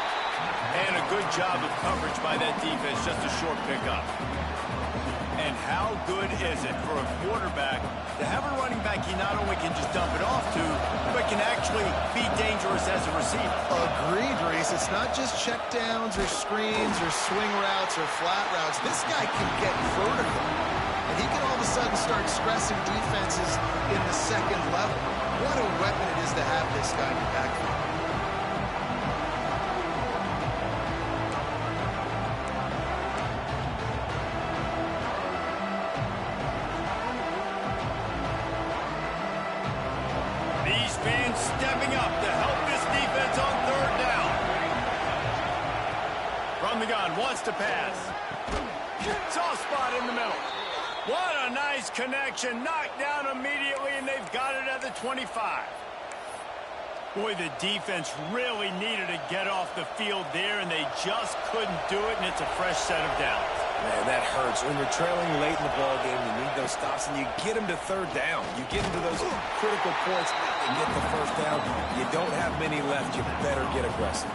And a good job of coverage by that defense, just a short pickup. And how good is it for a quarterback to have a running back he not only can just dump it off to, but can actually be dangerous as a receiver? Agreed, Reese. It's not just checkdowns or screens or swing routes or flat routes. This guy can get vertical, and he can all of a sudden start stressing defenses in the second level. What a weapon it is to have this guy in your backfield. Fans stepping up to help this defense on third down. From the gun, wants to pass. Soft spot in the middle. What a nice connection. Knocked down immediately, and they've got it at the 25. Boy, the defense really needed to get off the field there, and they just couldn't do it, and it's a fresh set of downs. Man, that hurts. When you're trailing late in the ball game, you need those stops, and you get them to third down. You get into those critical points and get the first down. You don't have many left. You better get aggressive.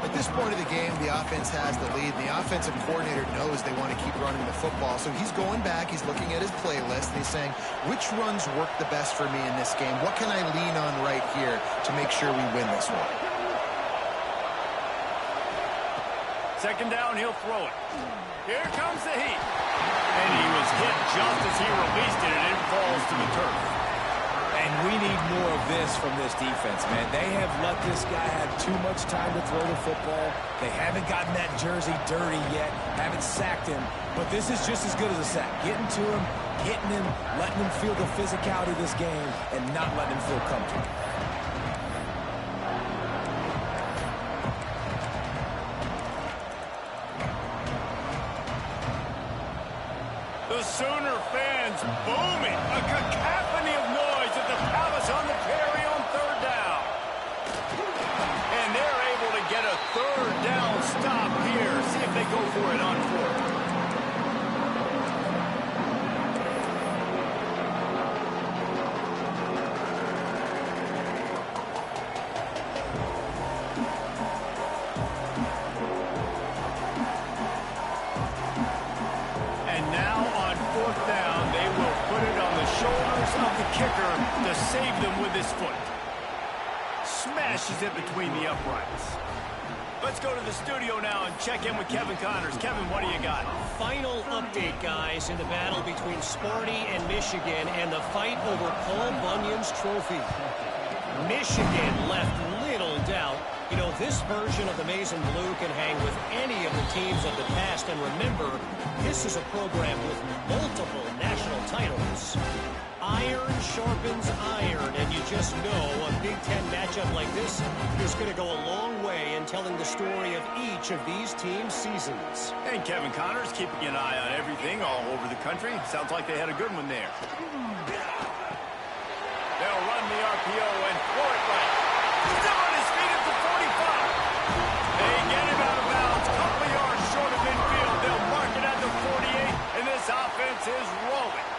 At this point of the game, the offense has the lead. The offensive coordinator knows they want to keep running the football, so he's going back. He's looking at his playlist, and he's saying, which runs work the best for me in this game? What can I lean on right here to make sure we win this one? Second down, he'll throw it. Here comes the heat. And he was hit just as he released it, and it falls to the turf. And we need more of this from this defense, man. They have let this guy have too much time to throw the football. They haven't gotten that jersey dirty yet, haven't sacked him. But this is just as good as a sack. Getting to him, hitting him, letting him feel the physicality of this game, and not letting him feel comfortable. The Sooner fans booming. A cacophony of noise at the Palace on the Prairie on third down. And they're able to get a third down stop here. See if they go for it on fourth. Of the kicker to save them with his foot. Smashes it between the uprights. Let's go to the studio now and check in with Kevin Connors. Kevin, what do you got? Final update, guys, in the battle between Sparty and Michigan and the fight over Paul Bunyan's trophy. Michigan left little doubt. You know, this version of the Maize and Blue can hang with any of the teams of the past. And remember, this is a program with multiple national titles. Iron sharpens iron, and you just know a Big Ten matchup like this is going to go a long way in telling the story of each of these teams' seasons. And Kevin Connors keeping an eye on everything all over the country. Sounds like they had a good one there. They'll run the RPO and throw it right. Still on his feet at the 45. They get him out of bounds. Couple of yards short of midfield. They'll mark it at the 48, and this offense is rolling.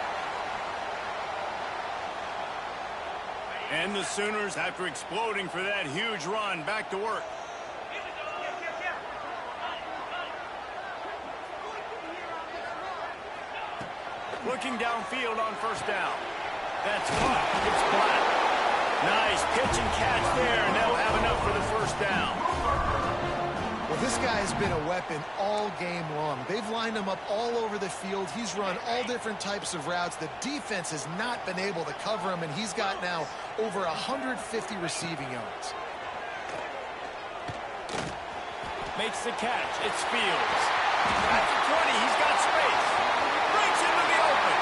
And the Sooners, after exploding for that huge run, back to work. Looking downfield on first down. That's what. It's flat. Nice pitch and catch there, and they'll have enough for the first down. Well, this guy has been a weapon all game long. They've lined him up all over the field. He's run all different types of routes. The defense has not been able to cover him, and he's got now over 150 receiving yards. Makes the catch. It's Fields. At the 20, he's got space. Breaks into the open.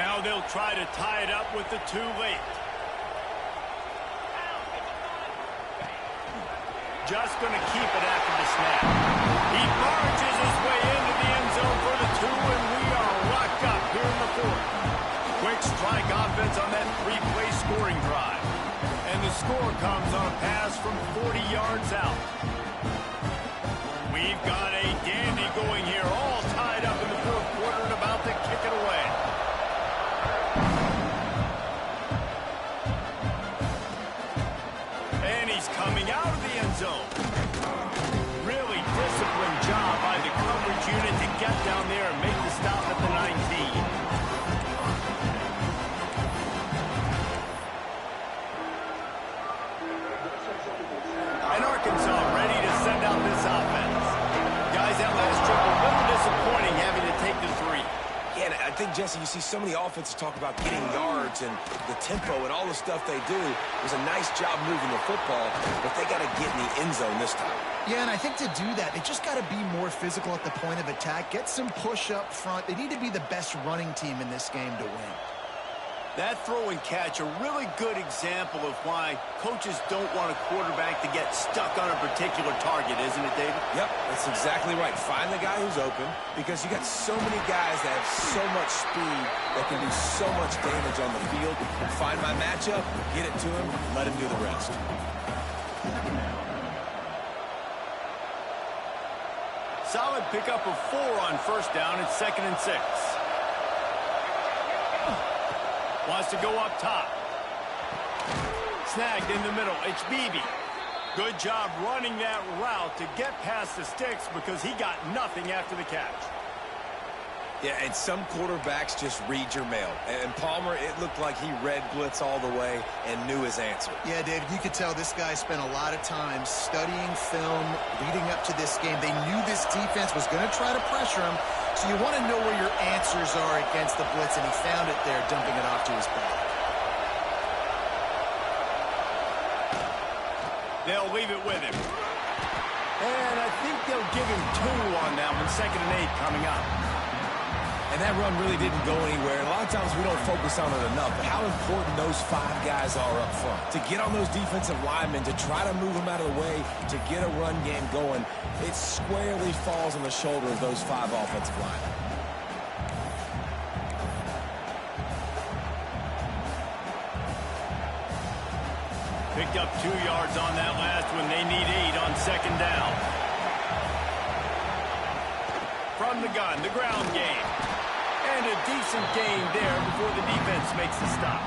Now they'll try to tie it up with the too late. Just going to keep it after the snap. He barges his way into the end zone for the 2, and we are locked up here in the 4th. Quick strike offense on that 3-play scoring drive. And the score comes on a pass from 40 yards out. We've got a dandy going here, all tied up in the 4th quarter and about to kick it away. And he's coming out of the end zone. Really disciplined job by the coverage unit to get down there and make the stop at the 19. And Arkansas ready to send out this offense. Guys, that last trip was a little disappointing having to take the 3. Yeah, and I think, Jesse, you see so many offenses talk about getting yards and the tempo and all the stuff they do. It was a nice job moving the football, but they got to get in the end zone this time. Yeah, and I think to do that, they just got to be more physical at the point of attack, get some push up front. They need to be the best running team in this game to win. That throw and catch, a really good example of why coaches don't want a quarterback to get stuck on a particular target, isn't it, David? Yep, that's exactly right. Find the guy who's open, because you got so many guys that have so much speed that can do so much damage on the field. Find my matchup, get it to him, let him do the rest. Solid pickup of 4 on 1st down. It's 2nd and 6. Wants to go up top. Snagged in the middle. It's Beebe. Good job running that route to get past the sticks because he got nothing after the catch. Yeah, and some quarterbacks just read your mail. And Palmer, it looked like he read blitz all the way and knew his answer. Yeah, David, you could tell this guy spent a lot of time studying film leading up to this game. They knew this defense was going to try to pressure him, so you want to know where your answers are against the blitz, and he found it there, dumping it off to his back. They'll leave it with him. And I think they'll give him 2 on that one. 2nd and 8 coming up. And that run really didn't go anywhere. A lot of times we don't focus on it enough, but how important those 5 guys are up front. To get on those defensive linemen, to try to move them out of the way, to get a run game going, it squarely falls on the shoulder of those 5 offensive linemen. Picked up 2 yards on that last one. They need 8 on 2nd down. From the gun, the ground game. And a decent gain there before the defense makes the stop.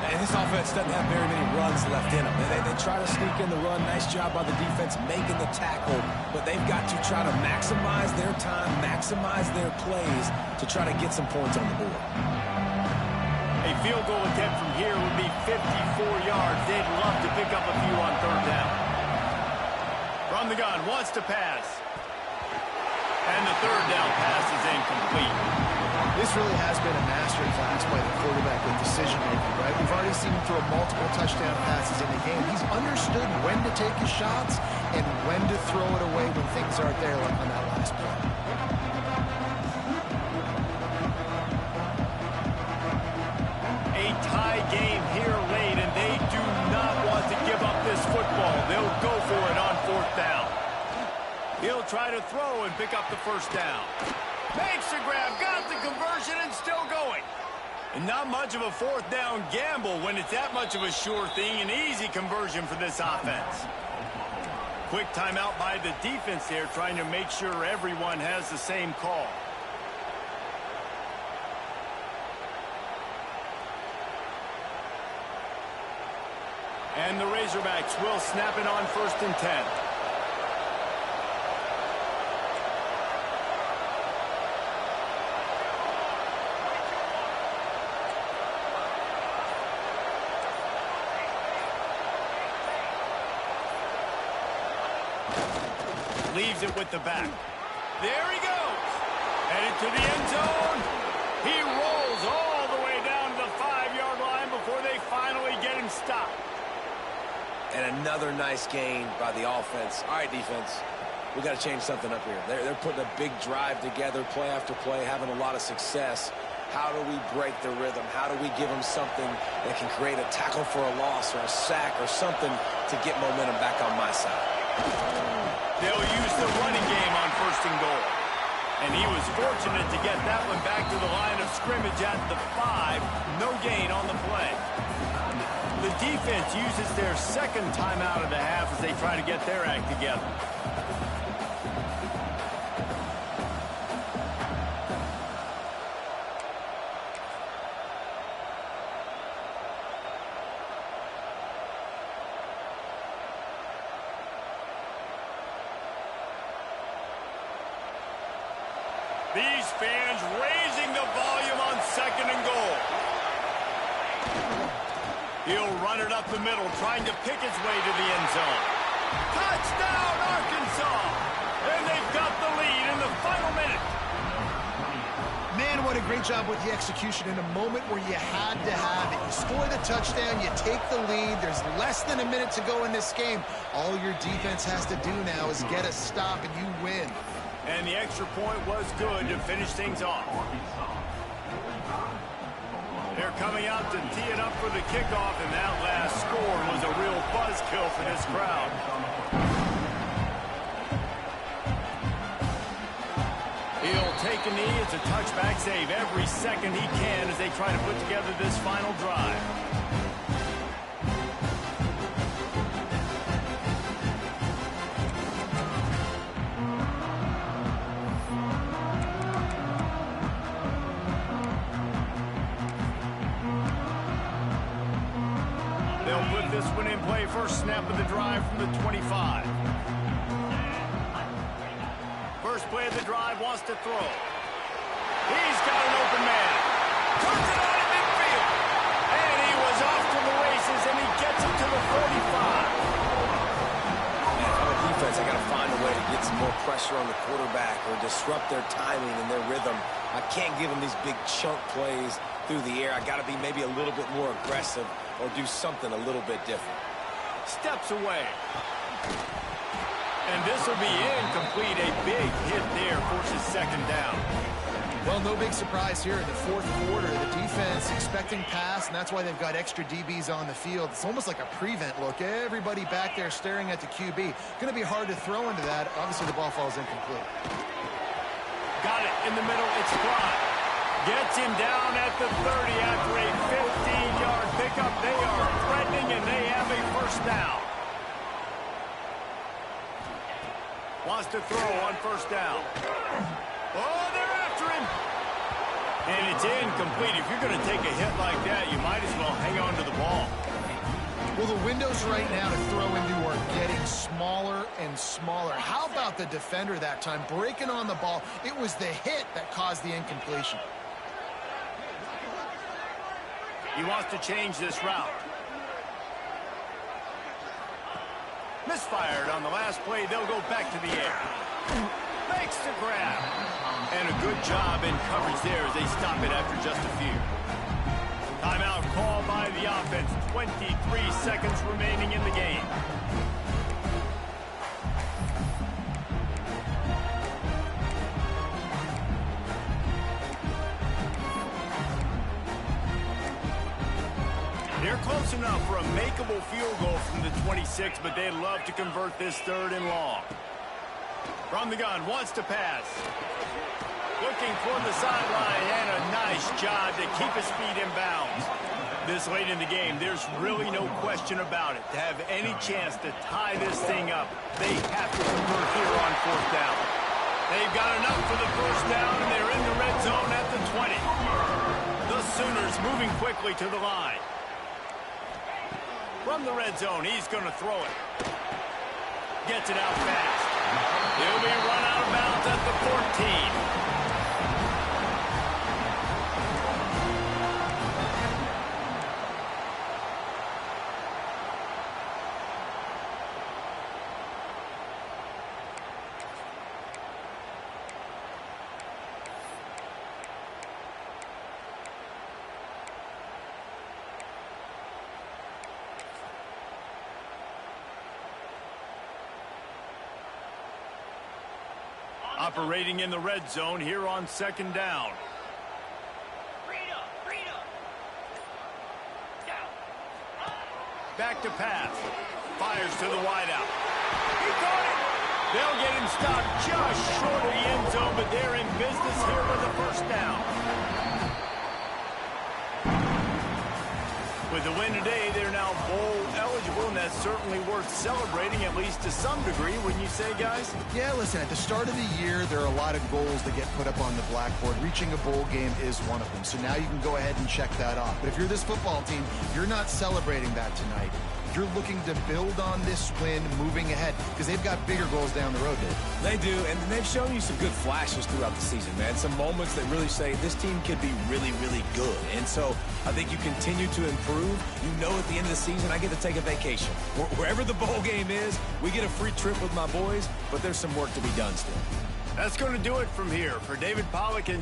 And this offense doesn't have very many runs left in them. They try to sneak in the run. Nice job by the defense making the tackle. But they've got to try to maximize their time, maximize their plays to try to get some points on the board. A field goal attempt from here would be 54 yards. They'd love to pick up a few on 3rd down. From the gun, wants to pass. And the 3rd down pass is incomplete. This really has been a master class by the quarterback with decision-making, right? We've already seen him throw multiple touchdown passes in the game. He's understood when to take his shots and when to throw it away when things aren't there, like on that last play. A tie game here late, and they do not want to give up this football. They'll go for it on 4th down. He'll try to throw and pick up the 1st down. Makes the grab, got the conversion, and still going. And not much of a 4th down gamble when it's that much of a sure thing. An easy conversion for this offense. Quick timeout by the defense there, trying to make sure everyone has the same call. And the Razorbacks will snap it on 1st and 10. Leaves it with the back. There he goes. Headed to the end zone. He rolls all the way down to the 5-yard line before they finally get him stopped. And another nice gain by the offense. All right, defense, we got to change something up here. They're putting a big drive together, play after play, having a lot of success. how do we break the rhythm? How do we give them something that can create a tackle for a loss or a sack or something to get momentum back on my side? They'll use the running game on 1st and goal. And he was fortunate to get that one back to the line of scrimmage at the 5. No gain on the play. The defense uses their 2nd timeout of the half as they try to get their act together. These fans raising the volume on 2nd and goal. He'll run it up the middle, trying to pick his way to the end zone. Touchdown, Arkansas! And they've got the lead in the final minute. Man, what a great job with the execution in a moment where you had to have it. You score the touchdown, you take the lead. There's less than a minute to go in this game. All your defense has to do now is get a stop, and you win. And the extra point was good to finish things off. They're coming out to tee it up for the kickoff, and that last score was a real buzzkill for this crowd. He'll take a knee. It's a touchback save every second he can as they try to put together this final drive. They'll put this one in play. First snap of the drive from the 25. First play of the drive, wants to throw. He's got an open man. Turns it on in midfield. And he was off to the races, and he gets it to the 45. Man, if I'm a defense, I got to find a way to get some more pressure on the quarterback or disrupt their timing and their rhythm. I can't give them these big chunk plays through the air. I got to be maybe a little bit more aggressive or do something a little bit different. Steps away. And this will be incomplete. A big hit there forces 2nd down. Well, no big surprise here in the 4th quarter. The defense expecting pass, and that's why they've got extra DBs on the field. It's almost like a prevent look. Everybody back there staring at the QB. Going to be hard to throw into that. Obviously, the ball falls incomplete. Got it in the middle. It's Fry. Gets him down at the 30 after a 15-yard pickup. They are threatening, and they have a 1st down. Wants to throw on 1st down. Oh, they're after him. And it's incomplete. If you're going to take a hit like that, you might as well hang on to the ball. Well, the windows right now to throw into are getting smaller and smaller. How about the defender that time breaking on the ball? It was the hit that caused the incompletion. He wants to change this route. Misfired on the last play. They'll go back to the air. Makes the grab. And a good job in coverage there as they stop it after just a few. Timeout called by the offense. 23 seconds remaining in the game. They're close enough for a makeable field goal from the 26, but they'd love to convert this 3rd and long. From the gun, wants to pass. Looking toward the sideline, and a nice job to keep his feet in bounds. This late in the game, there's really no question about it. To have any chance to tie this thing up, they have to convert here on 4th down. They've got enough for the 1st down, and they're in the red zone at the 20. The Sooners moving quickly to the line. From the red zone, he's going to throw it. Gets it out fast. He'll be run out of bounds at the 14. Operating in the red zone here on 2nd down. Back to pass. Fires to the wideout. He caught it. They'll get him stopped just short of the end zone, but they're in business here with a first down. With the win today, they're now bowl eligible, and that's certainly worth celebrating, at least to some degree, wouldn't you say, guys? Yeah, listen, at the start of the year, there are a lot of goals that get put up on the blackboard. Reaching a bowl game is one of them. So now you can go ahead and check that off. But if you're this football team, you're not celebrating that tonight. You're looking to build on this win moving ahead because they've got bigger goals down the road, Dave. They do, and they've shown you some good flashes throughout the season, man. Some moments that really say this team could be really, really good. And so I think you continue to improve. You know at the end of the season, I get to take a vacation. Wherever the bowl game is, we get a free trip with my boys, but there's some work to be done still. That's going to do it from here. For David Pollack and